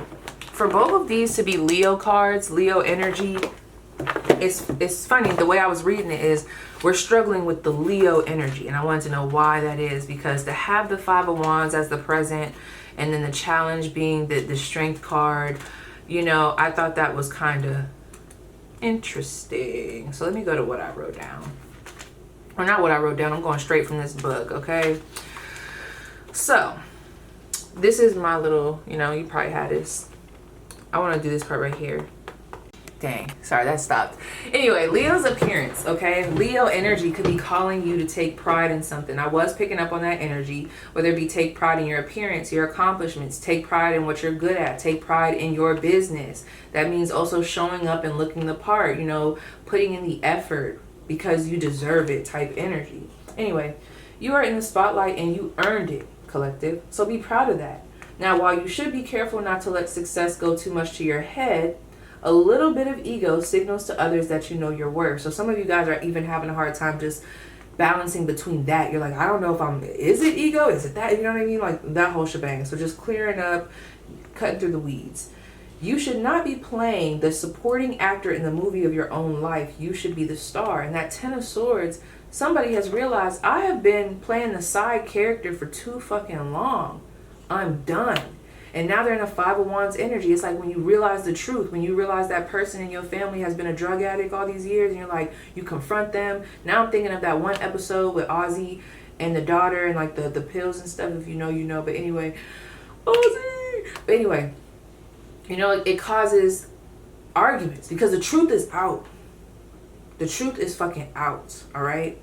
for both of these to be Leo cards, Leo energy, it's funny, the way I was reading it is we're struggling with the Leo energy, and I wanted to know why that is, because to have the 5 of Wands as the present, and then the challenge being the strength card, you know, I thought that was kind of interesting. So let me go to what I wrote down. Or not what I wrote down, I'm going straight from this book, okay? So, this is my little, you know, you probably had this. I want to do this part right here. Dang, sorry, that stopped. Anyway, Leo's appearance, okay? Leo energy could be calling you to take pride in something. I was picking up on that energy, whether it be take pride in your appearance, your accomplishments, take pride in what you're good at, take pride in your business. That means also showing up and looking the part, you know, putting in the effort, because you deserve it type energy. Anyway, you are in the spotlight and you earned it, collective. So be proud of that. Now, while you should be careful not to let success go too much to your head, a little bit of ego signals to others that you know your worth. So some of you guys are even having a hard time just balancing between that. You're like, I don't know if is it ego? Is it that? You know what I mean? Like that whole shebang. So just clearing up, cutting through the weeds. You should not be playing the supporting actor in the movie of your own life. You should be the star. And that 10 of Swords, somebody has realized, I have been playing the side character for too fucking long. I'm done. And now they're in a 5 of Wands energy. It's like when you realize the truth, when you realize that person in your family has been a drug addict all these years, and you're like, you confront them. Now I'm thinking of that one episode with Ozzy and the daughter and like the pills and stuff. If you know, you know. But anyway, Ozzy. But anyway, you know, it causes arguments because the truth is out. The truth is fucking out, all right?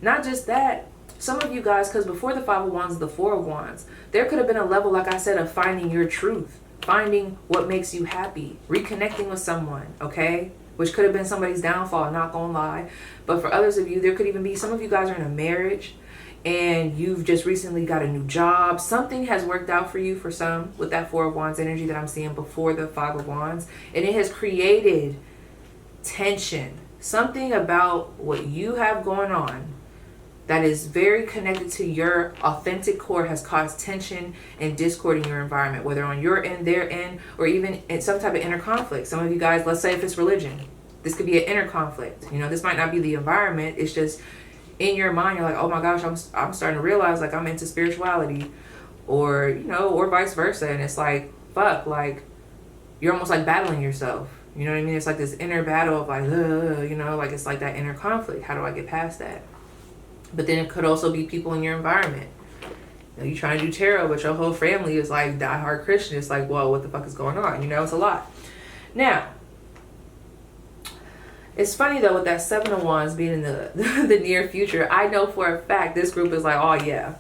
Not just that, some of you guys, because before the 5 of Wands is the 4 of Wands, there could have been a level, like I said, of finding your truth, finding what makes you happy, reconnecting with someone, okay? Which could have been somebody's downfall, not gonna lie. But for others of you, there could even be, some of you guys are in a marriage and you've just recently got a new job. Something has worked out for you for some with that 4 of Wands energy that I'm seeing before the 5 of Wands. And it has created tension. Something about what you have going on that is very connected to your authentic core has caused tension and discord in your environment, whether on your end, their end, or even in some type of inner conflict. Some of you guys, let's say if it's religion, this could be an inner conflict. You know, this might not be the environment. It's just in your mind, you're like, oh my gosh, I'm starting to realize like I'm into spirituality, or, you know, or vice versa. And it's like, fuck, like you're almost like battling yourself. You know what I mean? It's like this inner battle of like, you know, like it's like that inner conflict. How do I get past that? But then it could also be people in your environment. You know, you trying to do tarot, but your whole family is like diehard Christian. It's like, well, what the fuck is going on? You know, it's a lot. Now, it's funny though with that 7 of Wands being in the near future. I know for a fact this group is like, oh yeah,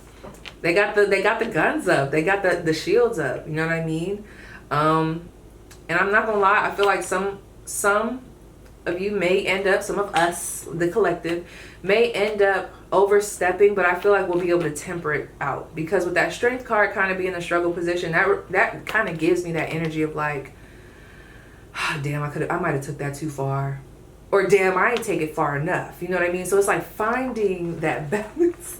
they got the guns up, they got the shields up. You know what I mean? And I'm not gonna lie, I feel like some of you may end up, some of us, the collective, may end up overstepping, but I feel like we'll be able to temper it out, because with that Strength card kind of being the struggle position, that kind of gives me that energy of like, oh, damn, I might have took that too far, or damn, I ain't take it far enough. You know what I mean? So it's like finding that balance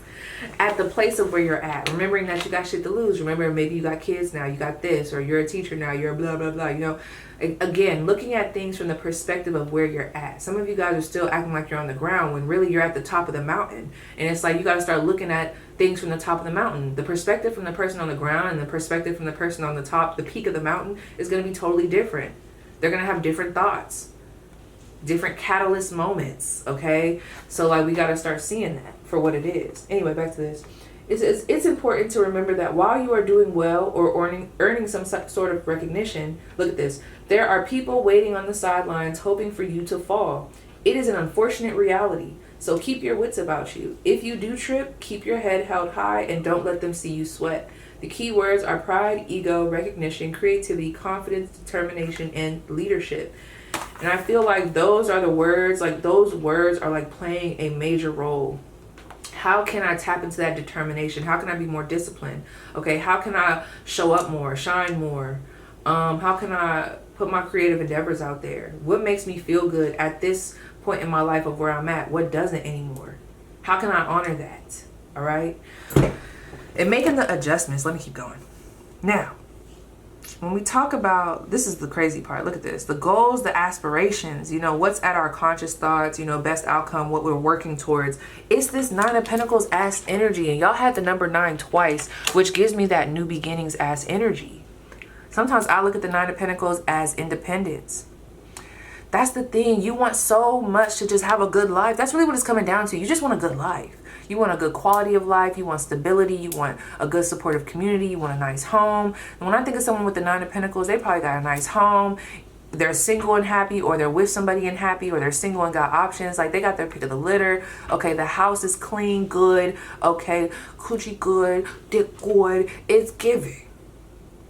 at the place of where you're at, remembering that you got shit to lose. Remember, maybe you got kids now, you got this, or you're a teacher now, you're blah blah blah. You know, again, looking at things from the perspective of where you're at. Some of you guys are still acting like you're on the ground when really you're at the top of the mountain, and it's like you got to start looking at things from the top of the mountain. The perspective from the person on the ground and the perspective from the person on the top, the peak of the mountain, is going to be totally different. They're going to have different thoughts, different catalyst moments. Okay, so like we got to start seeing that for what it is. Anyway, back to this. It's important to remember that while you are doing well or earning some sort of recognition, look at this, there are people waiting on the sidelines hoping for you to fall. It is an unfortunate reality, so keep your wits about you. If you do trip, keep your head held high and don't let them see you sweat. The key words are pride, ego, recognition, creativity, confidence, determination, and leadership. And I feel like those are the words, like those words are like playing a major role. How can I tap into that determination? How can I be more disciplined? Okay, how can I show up more, shine more? How can I put my creative endeavors out there? What makes me feel good at this point in my life of where I'm at? What doesn't anymore? How can I honor that? All right? And making the adjustments, let me keep going. Now, when we talk about, this is the crazy part, look at this, the goals, the aspirations, you know, what's at our conscious thoughts, you know, best outcome, what we're working towards, it's this 9 of Pentacles ass energy. And y'all had the number 9 twice, which gives me that new beginnings ass energy. Sometimes I look at the 9 of Pentacles as independence. That's the thing. You want so much to just have a good life. That's really what it's coming down to. You just want a good life. You want a good quality of life. You want stability. You want a good supportive community. You want a nice home. And when I think of someone with the 9 of Pentacles, they probably got a nice home. They're single and happy, or they're with somebody and happy, or they're single and got options. Like they got their pick of the litter. Okay, the house is clean, good. Okay, coochie good, dick good. It's giving.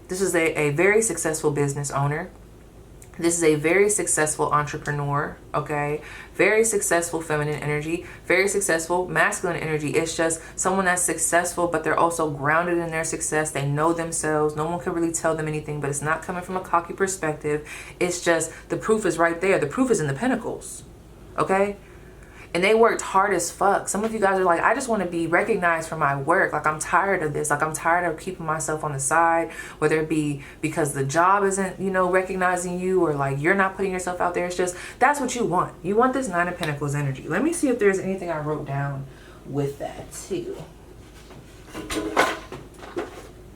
This is a very successful business owner. This is a very successful entrepreneur, okay? Very successful feminine energy, very successful masculine energy. It's just someone that's successful, but they're also grounded in their success. They know themselves. No one can really tell them anything, but it's not coming from a cocky perspective. It's just the proof is right there. The proof is in the pentacles, okay? And they worked hard as fuck. Some of you guys are like, I just want to be recognized for my work. Like, I'm tired of this. Like, I'm tired of keeping myself on the side, whether it be because the job isn't, you know, recognizing you, or like you're not putting yourself out there. It's just, that's what you want. You want this Nine of Pentacles energy. Let me see if there's anything I wrote down with that too.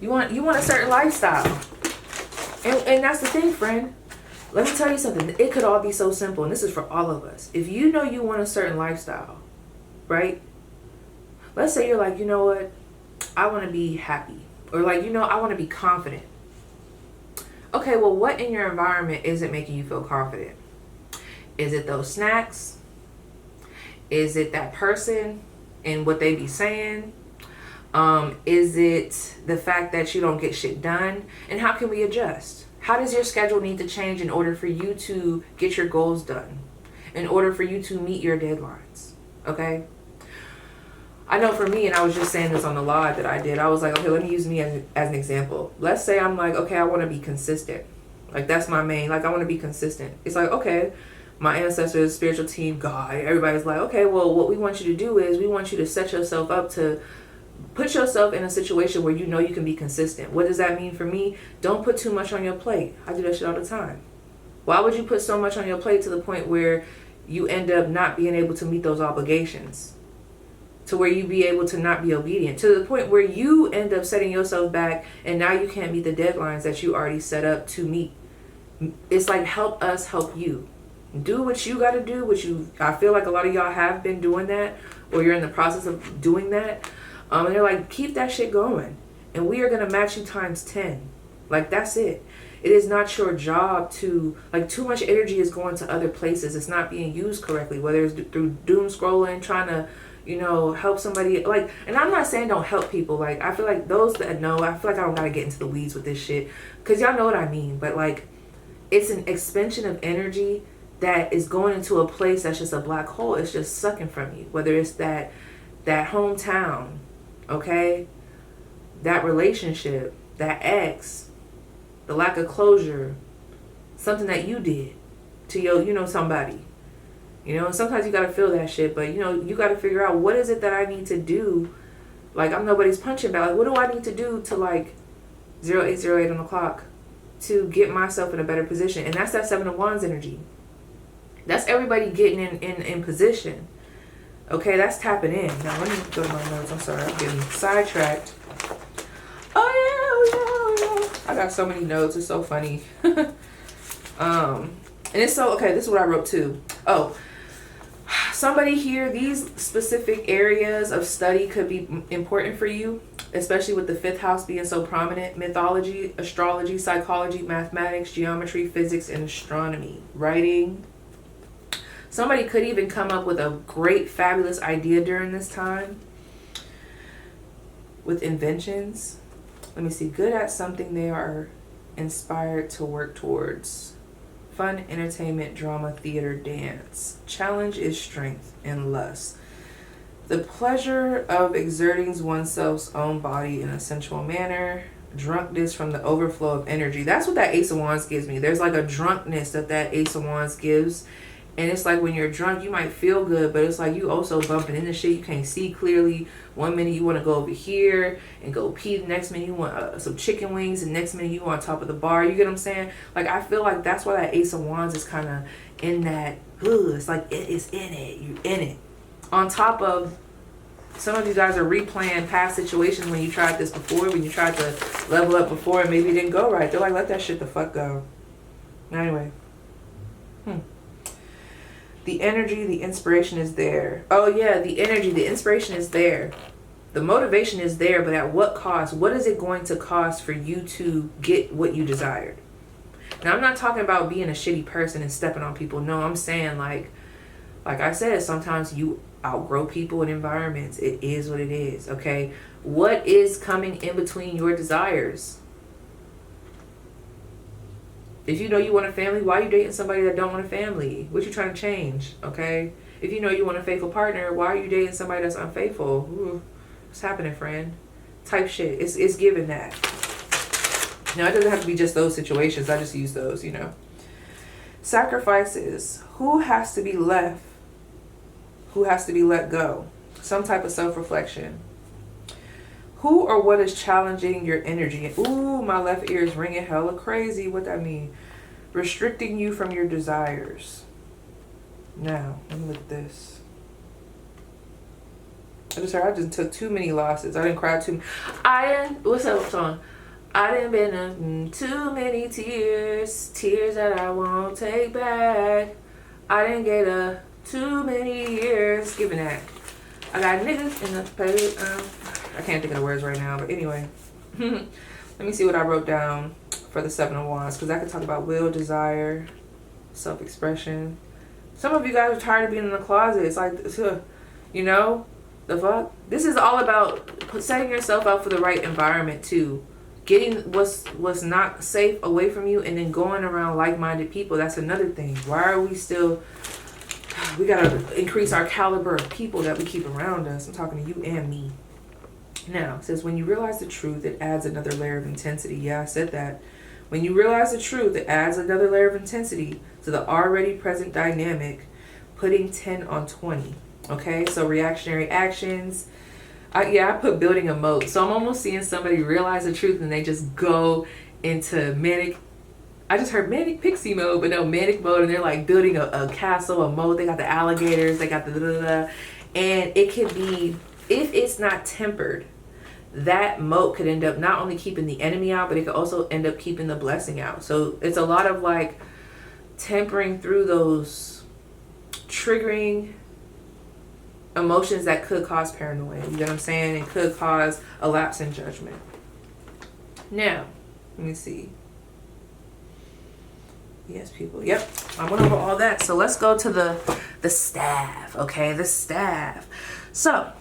You want a certain lifestyle. And that's the thing, friend. Let me tell you something. It could all be so simple, and this is for all of us. If you know you want a certain lifestyle, right? Let's say you're like, you know what? I want to be happy. Or like, you know, I want to be confident. Okay, well, what in your environment isn't making you feel confident? Is it those snacks? Is it that person and what they be saying? Is it the fact that you don't get shit done? And how can we adjust? How does your schedule need to change in order for you to get your goals done? In order for you to meet your deadlines? Okay? I know for me, and I was just saying this on the live that I did, I was like, okay, let me use me as an example. Let's say I'm like, okay, I want to be consistent. Like, that's my main, like, I want to be consistent. It's like, okay, my ancestors, spiritual team, God, everybody's like, okay, well, what we want you to do is we want you to set yourself up to put yourself in a situation where you know you can be consistent. What does that mean for me? Don't put too much on your plate. I do that shit all the time. Why would you put so much on your plate to the point where you end up not being able to meet those obligations? To where you be able to not be obedient. To the point where you end up setting yourself back and now you can't meet the deadlines that you already set up to meet. It's like, help us help you. Do what you got to do, I feel like a lot of y'all have been doing that, or you're in the process of doing that. And they're like, keep that shit going. And we are going to match you times 10. Like, that's it. It is not your job to, like, too much energy is going to other places. It's not being used correctly, whether it's through doom scrolling, trying to, you know, help somebody. Like, and I'm not saying don't help people. Like, I feel like those that know, I feel like I don't got to get into the weeds with this shit. Because y'all know what I mean. But, like, it's an expansion of energy that is going into a place that's just a black hole. It's just sucking from you. Whether it's that hometown, okay, that relationship, that ex, the lack of closure, something that you did to your, you know, somebody, you know. And sometimes you got to feel that shit, but you know, you got to figure out, what is it that I need to do? Like, I'm nobody's punching bag. Like, what do I need to do to, like, 0808 on the clock to get myself in a better position? And that's that Seven of Wands energy. That's everybody getting in position. Okay, that's tapping in. Now, let me go to my notes. I'm sorry, I'm getting sidetracked. Oh, yeah. I got so many notes. It's so funny. And it's so, okay, this is what I wrote too. Oh, somebody here, these specific areas of study could be important for you, especially with the 5th house being so prominent. Mythology, astrology, psychology, mathematics, geometry, physics, and astronomy. Writing. Somebody could even come up with a great, fabulous idea during this time with inventions. Let me see. Good at something they are inspired to work towards. Fun, entertainment, drama, theater, dance. Challenge is strength and lust. The pleasure of exerting oneself's own body in a sensual manner. Drunkenness from the overflow of energy. That's what that Ace of Wands gives me. There's like a drunkenness that Ace of Wands gives. And it's like, when you're drunk, you might feel good, but it's like you also bumping into shit. You can't see clearly. One minute you want to go over here and go pee. The next minute you want some chicken wings. And next minute you on top of the bar. You get what I'm saying? Like, I feel like that's why that Ace of Wands is kind of in that, it's like it is in it. You're in it. On top of, some of you guys are replaying past situations when you tried this before, when you tried to level up before and maybe it didn't go right. They're like, let that shit the fuck go. Anyway. The energy, the inspiration is there. Oh yeah, the energy, the inspiration is there. The motivation is there, but at what cost? What is it going to cost for you to get what you desired? Now, I'm not talking about being a shitty person and stepping on people. No, I'm saying like I said, sometimes you outgrow people and environments. It is what it is, okay? What is coming in between your desires? If you know you want a family, why are you dating somebody that don't want a family? What you trying to change, okay? If you know you want a faithful partner, why are you dating somebody that's unfaithful? Ooh, what's happening, friend? Type shit. It's given that. Now, it doesn't have to be just those situations. I just use those, you know. Sacrifices. Who has to be left? Who has to be let go? Some type of self-reflection. Who or what is challenging your energy? Ooh, my left ear is ringing hella crazy. What that mean? Restricting you from your desires. Now, let me look at this. I just took too many losses. I didn't cry too. What's that song? I didn't been too many tears. Tears that I won't take back. I didn't get too many years. Giving that. I got niggas in the pay. I can't think of the words right now, but anyway. Let me see what I wrote down for the Seven of Wands, because I could talk about will, desire, self-expression. Some of you guys are tired of being in the closet. It's like, you know, the fuck? This is all about setting yourself up for the right environment too. Getting what's not safe away from you, and then going around like-minded people. That's another thing. Why are we still... We gotta increase our caliber of people that we keep around us. I'm talking to you and me. Now, it says, when you realize the truth, it adds another layer of intensity. Yeah, I said that. When you realize the truth, it adds another layer of intensity to the already present dynamic, putting 10 on 20. Okay, so reactionary actions. I put building a moat. So I'm almost seeing somebody realize the truth and they just go into manic. I just heard manic pixie mode, but no, manic mode. And they're like building a castle, a moat. They got the alligators. They got the da-da-da. And it could be, if it's not tempered, that moat could end up not only keeping the enemy out, but it could also end up keeping the blessing out. So it's a lot of like tempering through those triggering emotions that could cause paranoia. You know what I'm saying? It could cause a lapse in judgment. Now, let me see. Yes, people. Yep, I went over all that. So let's go to the staff. Okay, the staff. So,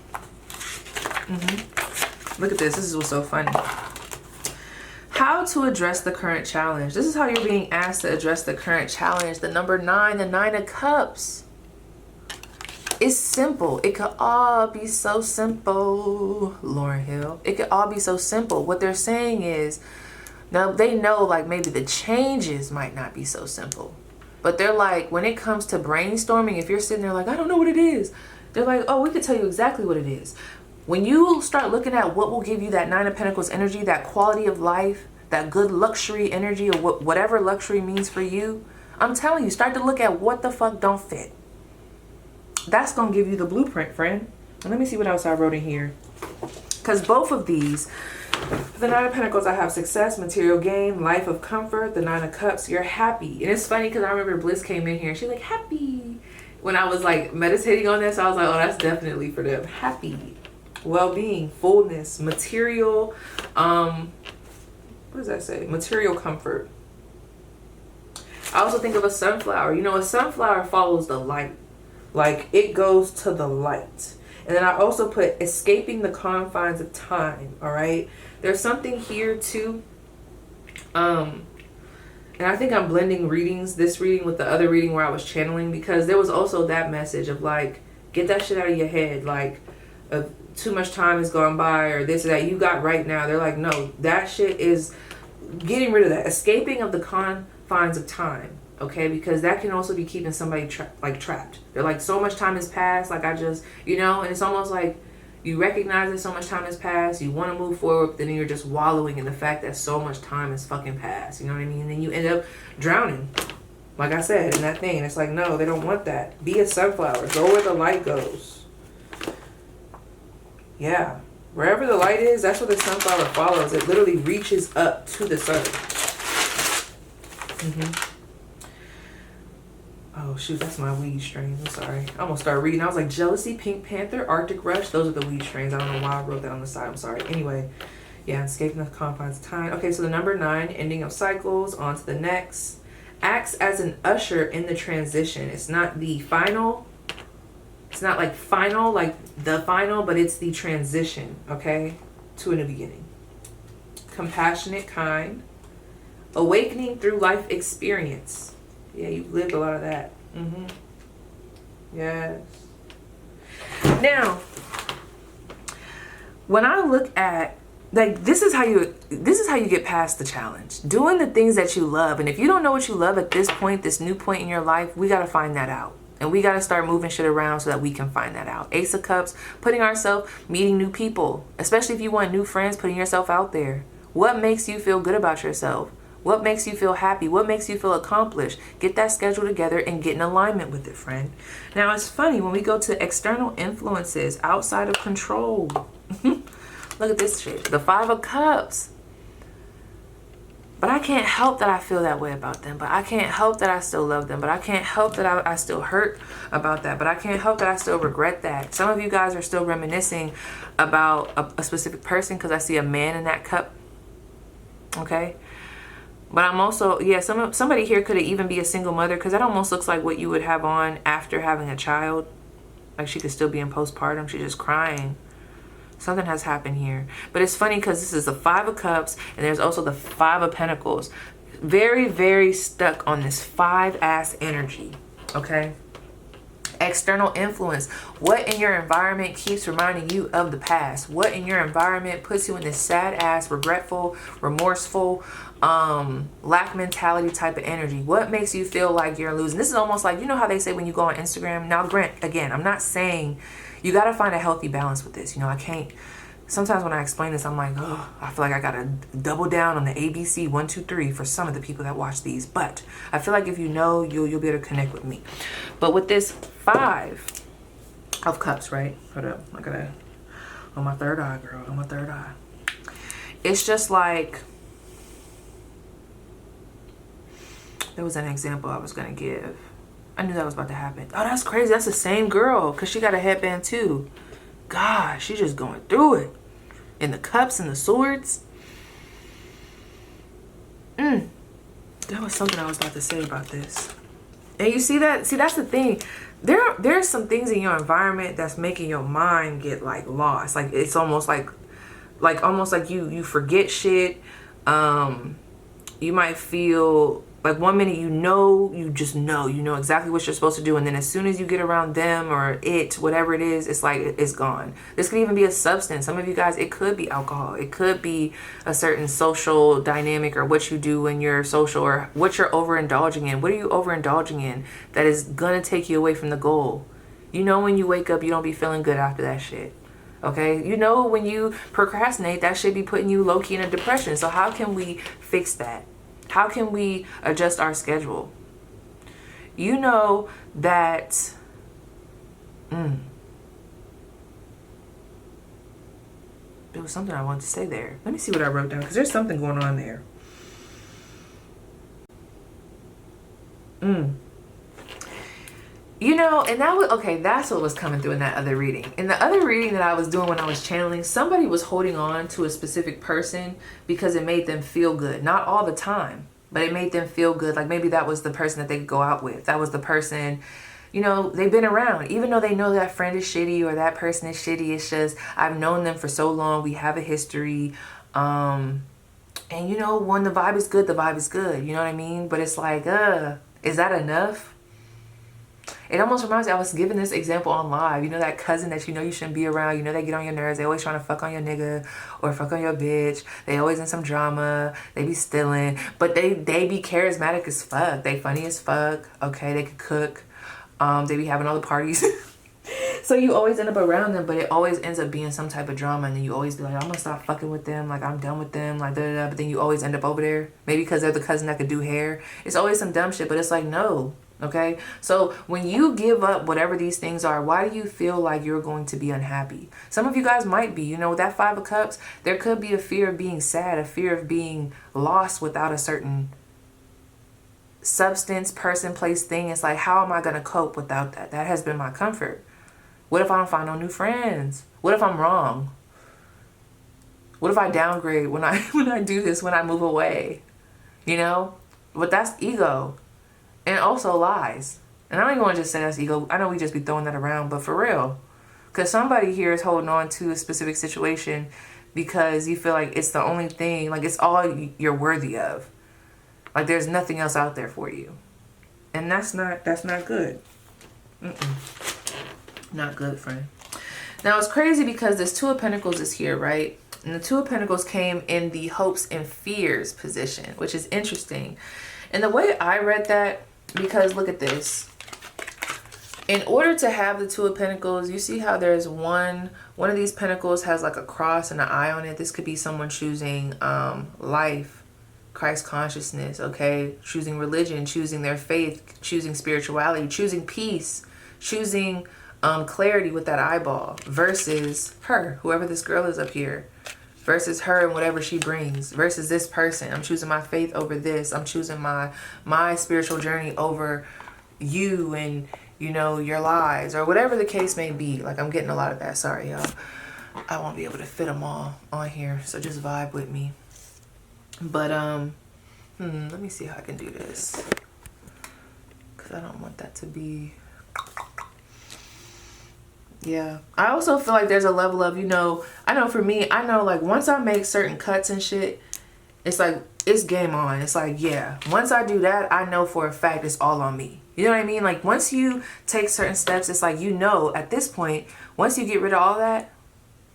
look at this. This is what's so funny. How to address the current challenge. This is how you're being asked to address the current challenge. The number 9, the 9 of Cups. It's simple. It could all be so simple, Lauryn Hill. It could all be so simple. What they're saying is, now they know like maybe the changes might not be so simple. But they're like, when it comes to brainstorming, if you're sitting there like, I don't know what it is. They're like, oh, we could tell you exactly what it is. When you start looking at what will give you that 9 of Pentacles energy, that quality of life, that good luxury energy, or whatever luxury means for you, I'm telling you, start to look at what the fuck don't fit. That's going to give you the blueprint, friend. And let me see what else I wrote in here. Because both of these, the 9 of Pentacles, I have success, material gain, life of comfort. The 9 of Cups, you're happy. And it's funny because I remember Bliss came in here and she's like, happy. When I was like meditating on this, I was like, oh, that's definitely for them. Happy, well-being, fullness, material, what does that say? Material comfort. I also think of a sunflower. You know, a sunflower follows the light. Like, it goes to the light. And then I also put escaping the confines of time, all right? There's something here, too. And I think I'm blending readings, this reading with the other reading where I was channeling, because there was also that message of, like, get that shit out of your head. Like, too much time has gone by, or this or that. You got right now. They're like, no, that shit is getting rid of that. Escaping of the confines of time. Okay, because that can also be keeping somebody trapped. They're like, so much time has passed, like I just, you know, and it's almost like you recognize that so much time has passed, you want to move forward, but then you're just wallowing in the fact that so much time has fucking passed, you know what I mean? And then you end up drowning, like I said, in that thing. And it's like, no, they don't want that. Be a sunflower. Go where the light goes. Yeah, wherever the light is, that's where the sunflower follows. It literally reaches up to the sun. Oh, shoot, that's my weed strains. I'm sorry. I almost started reading. I was like, Jealousy, Pink Panther, Arctic Rush. Those are the weed strains. I don't know why I wrote that on the side. I'm sorry. Anyway, yeah, escaping the confines of time. Okay, so the number 9, ending of cycles. On to the next. Acts as an usher in the transition. It's not the final. It's not like final, like the final, but it's the transition, okay, to a new beginning. Compassionate, kind. Awakening through life experience. Yeah, you've lived a lot of that. Yes. Now, when I look at, like, this is how you get past the challenge. Doing the things that you love. And if you don't know what you love at this point, this new point in your life, we got to find that out. And we got to start moving shit around so that we can find that out. Ace of Cups, putting ourselves, meeting new people. Especially if you want new friends, putting yourself out there. What makes you feel good about yourself? What makes you feel happy? What makes you feel accomplished? Get that schedule together and get in alignment with it, friend. Now, it's funny when we go to external influences outside of control. Look at this shit. The Five of Cups. But I can't help that I feel that way about them. But I can't help that I still love them. But I can't help that I still hurt about that. But I can't help that I still regret that. Some of you guys are still reminiscing about a specific person because I see a man in that cup. Okay? But I'm also, yeah, somebody here could even be a single mother because that almost looks like what you would have on after having a child. Like she could still be in postpartum. She's just crying. Something has happened here. But it's funny because this is the Five of Cups and there's also the Five of Pentacles. Very, very stuck on this 5-ass energy. Okay? External influence. What in your environment keeps reminding you of the past? What in your environment puts you in this sad-ass, regretful, remorseful, lack mentality type of energy? What makes you feel like you're losing? This is almost like, you know how they say when you go on Instagram? Now, again, I'm not saying you got to find a healthy balance with this. You know, I can't, sometimes when I explain this, I'm like, oh, I feel like I got to double down on the ABC 1, 2, 3 for some of the people that watch these. But I feel like if you know, you'll be able to connect with me. But with this Five of Cups, right? Hold up. I gotta, on my third eye, girl. On my third eye. It's just like, there was an example I was going to give. I knew that was about to happen. Oh, that's crazy. That's the same girl because she got a headband too. Gosh, she's just going through it. And the cups and the swords. That was something I was about to say about this. And you see that? See, that's the thing. There's some things in your environment that's making your mind get like lost. Like it's almost like almost like you forget shit. You might feel like one minute you know exactly what you're supposed to do, and then as soon as you get around them or it, whatever it is, it's like it's gone. This could even be a substance. Some of you guys, it could be alcohol. It could be a certain social dynamic or what you do when you're social or what you're overindulging in. What are you overindulging in that is gonna take you away from the goal? You know, when you wake up, you don't be feeling good after that shit. Okay, you know, when you procrastinate, that should be putting you low-key in a depression. So how can we fix that? How can we adjust our schedule? You know that there was something I wanted to say there. Let me see what I wrote down because there's something going on there. You know, and that was, okay, that's what was coming through in that other reading. In the other reading that I was doing when I was channeling, somebody was holding on to a specific person because it made them feel good. Not all the time, but it made them feel good. Like maybe that was the person that they could go out with. That was the person, you know, they've been around. Even though they know that friend is shitty or that person is shitty, it's just, I've known them for so long. We have a history. And you know, when the vibe is good, the vibe is good. You know what I mean? But it's like, is that enough? It almost reminds me, I was giving this example on live. You know that cousin that you know you shouldn't be around. You know they get on your nerves. They always trying to fuck on your nigga or fuck on your bitch. They always in some drama. They be stealing. But they be charismatic as fuck. They funny as fuck. Okay, they could cook. They be having all the parties. So you always end up around them, but it always ends up being some type of drama. And then you always be like, I'm going to stop fucking with them. Like, I'm done with them. Like, da-da-da. But then you always end up over there. Maybe because they're the cousin that could do hair. It's always some dumb shit, but it's like, no. Okay, so when you give up whatever these things are, why do you feel like you're going to be unhappy? Some of you guys might be, you know, with that Five of Cups, there could be a fear of being sad, a fear of being lost without a certain substance, person, place, thing. It's like, how am I going to cope without that? That has been my comfort. What if I don't find no new friends? What if I'm wrong? What if I downgrade when I do this, when I move away? You know, but that's ego. And also lies. And I don't even want to just say that's ego. I know we just be throwing that around, but for real. Because somebody here is holding on to a specific situation because you feel like it's the only thing, like it's all you're worthy of. Like there's nothing else out there for you. And that's not good. Not good, friend. Now it's crazy because this Two of Pentacles is here, right? And the Two of Pentacles came in the hopes and fears position, which is interesting. And the way I read that, because look at this. In order to have the Two of Pentacles, you see how there's one of these pentacles has like a cross and an eye on it. This could be someone choosing life, Christ consciousness, okay? Choosing religion, choosing their faith, choosing spirituality, choosing peace, choosing clarity with that eyeball, versus her, whoever this girl is up here, versus her and whatever she brings, versus this person. I'm choosing my faith over this. I'm choosing my spiritual journey over you and, you know, your lies, or whatever the case may be. Like, I'm getting a lot of that. Sorry, y'all. I won't be able to fit them all on here, so just vibe with me. But let me see how I can do this, because I don't want that to be... Yeah, I also feel like there's a level of, you know, I know for me, I know like once I make certain cuts and shit, it's like, it's game on. It's like, yeah, once I do that, I know for a fact it's all on me. You know what I mean? Like, once you take certain steps, it's like, you know, at this point, once you get rid of all that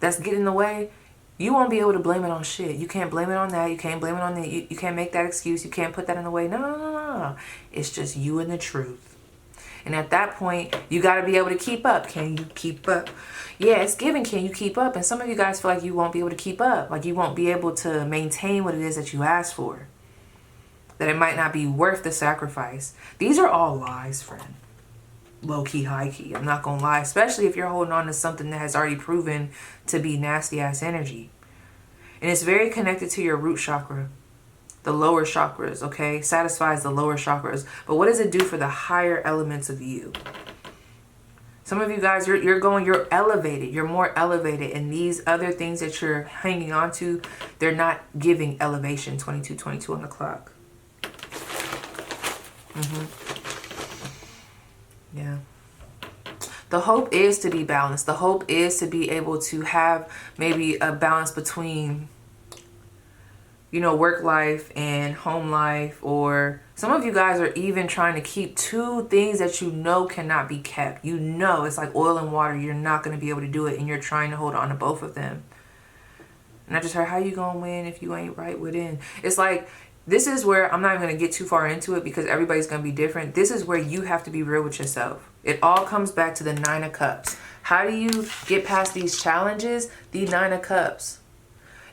that's getting in the way, you won't be able to blame it on shit. You can't blame it on that. You can't blame it on that. You can't make that excuse. You can't put that in the way. No. It's just you and the truth. And at that point, you got to be able to keep up. Can you keep up? Yeah, it's giving. Can you keep up? And some of you guys feel like you won't be able to keep up. Like, you won't be able to maintain what it is that you asked for. That it might not be worth the sacrifice. These are all lies, friend. Low key, high key. I'm not going to lie. Especially if you're holding on to something that has already proven to be nasty ass energy. And it's very connected to your root chakra. The lower chakras, okay? Satisfies the lower chakras. But what does it do for the higher elements of you? Some of you guys, you're elevated. You're more elevated. And these other things that you're hanging on to, they're not giving elevation. 22:22 on the clock. Yeah. The hope is to be balanced. The hope is to be able to have maybe a balance between, you know, work life and home life. Or some of you guys are even trying to keep two things that you know cannot be kept. You know, it's like oil and water. You're not going to be able to do it, and you're trying to hold on to both of them. And I just heard, how you going to win if you ain't right within? It's like, this is where I'm not even going to get too far into it because everybody's going to be different. This is where you have to be real with yourself. It all comes back to the Nine of Cups. How do you get past these challenges? The Nine of Cups.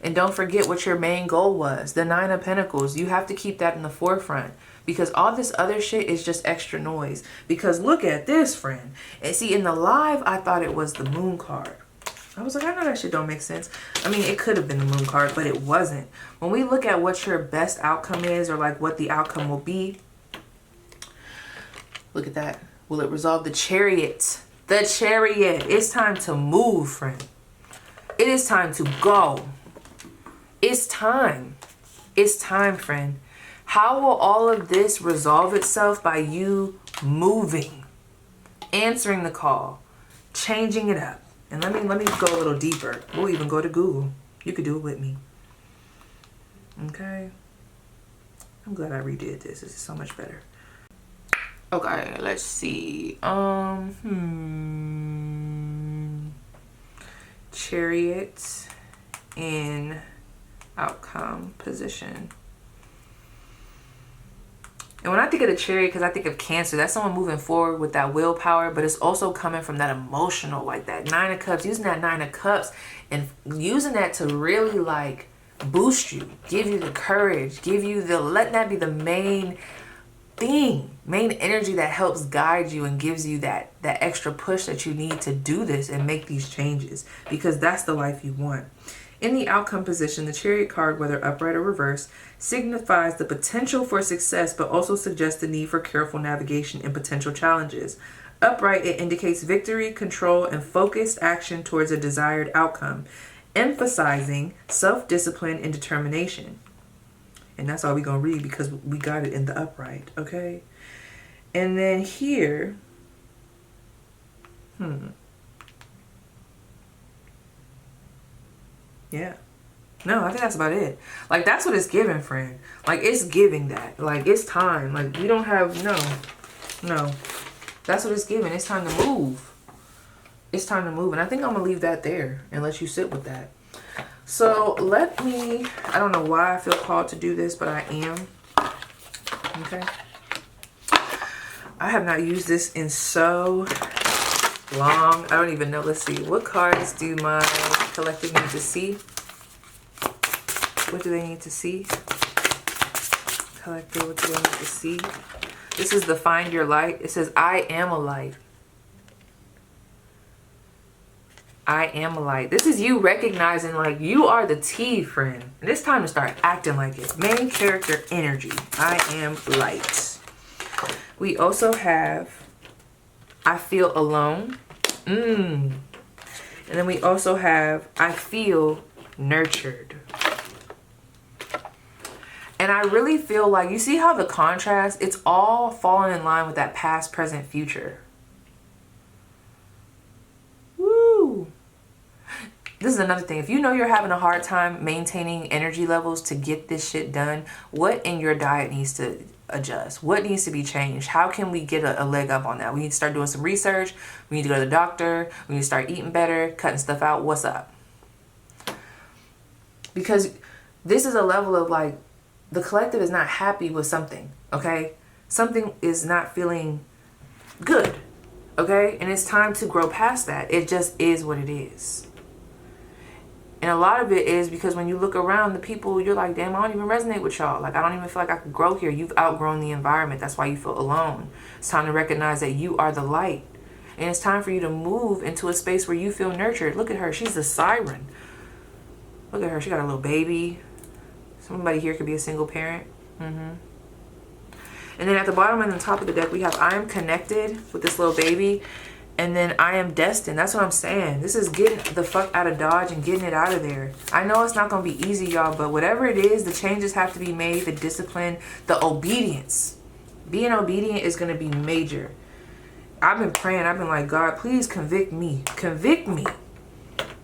And don't forget what your main goal was. The Nine of Pentacles. You have to keep that in the forefront. Because all this other shit is just extra noise. Because look at this, friend. And see, in the live, I thought it was the Moon card. I was like, I know that shit don't make sense. I mean, it could have been the Moon card, but it wasn't. When we look at what your best outcome is, or like what the outcome will be, look at that. Will it resolve? The Chariot? The Chariot. It's time to move, friend. It is time to go. It's time. It's time, friend. How will all of this resolve itself? By you moving, answering the call, changing it up. And let me go a little deeper. We'll even go to Google. You could do it with me. Okay. I'm glad I redid this. This is so much better. Okay, let's see. Chariot in outcome position. And when I think of the Chariot, because I think of Cancer, that's someone moving forward with that willpower, but it's also coming from that emotional, like that Nine of Cups, using that Nine of Cups and using that to really like boost you, give you the courage, give you the, let that be the main thing, main energy that helps guide you and gives you that extra push that you need to do this and make these changes, because that's the life you want. In the outcome position, the Chariot card, whether upright or reverse, signifies the potential for success, but also suggests the need for careful navigation in potential challenges. Upright, it indicates victory, control, and focused action towards a desired outcome, emphasizing self-discipline and determination. And that's all we're going to read because we got it in the upright, okay? And then here, yeah. No, I think that's about it. Like, that's what it's giving, friend. Like, it's giving that. Like, it's time. Like, we don't have, no. That's what it's giving. It's time to move. It's time to move. And I think I'm going to leave that there and let you sit with that. So, let me, I don't know why I feel called to do this, but I am. Okay. I have not used this in so long. I don't even know. Let's see. What cards do my collective need to see? What do they need to see? Collective, what do they need to see? This is the Find Your Light. It says, I am a light. I am a light. This is you recognizing like you are the tea, friend. And it's time to start acting like it. Main character energy. I am light. We also have I feel alone. And then we also have I feel nurtured. And I really feel like, you see how the contrast, it's all falling in line with that past, present, future. Woo! This is another thing. If you know you're having a hard time maintaining energy levels to get this shit done, what in your diet needs to adjust? What needs to be changed? How can we get a leg up on that? We need to start doing some research. We need to go to the doctor. We need to start eating better, cutting stuff out. What's up? Because this is a level of like, the collective is not happy with something, okay? Something is not feeling good, okay? And it's time to grow past that. It just is what it is. And a lot of it is because when you look around, the people, you're like, damn, I don't even resonate with y'all. Like, I don't even feel like I could grow here. You've outgrown the environment. That's why you feel alone. It's time to recognize that you are the light. And it's time for you to move into a space where you feel nurtured. Look at her. She's the siren. Look at her. She got a little baby. Somebody here could be a single parent. And then at the bottom and the top of the deck, we have I am connected with this little baby. And then I am destined. That's what I'm saying. This is getting the fuck out of Dodge and getting it out of there. I know it's not going to be easy, y'all. But whatever it is, the changes have to be made. The discipline, the obedience. Being obedient is going to be major. I've been praying. I've been like, God, please convict me. Convict me.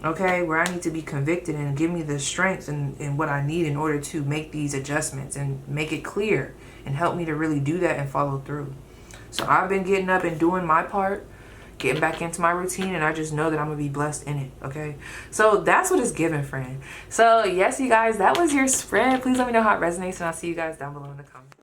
Okay, where I need to be convicted and give me the strength and what I need in order to make these adjustments and make it clear and help me to really do that and follow through. So I've been getting up and doing my part, getting back into my routine, and I just know that I'm gonna be blessed in it. Okay, so that's what it's given, friend. So yes, you guys, that was your spread. Please let me know how it resonates, and I'll see you guys down below in the comments.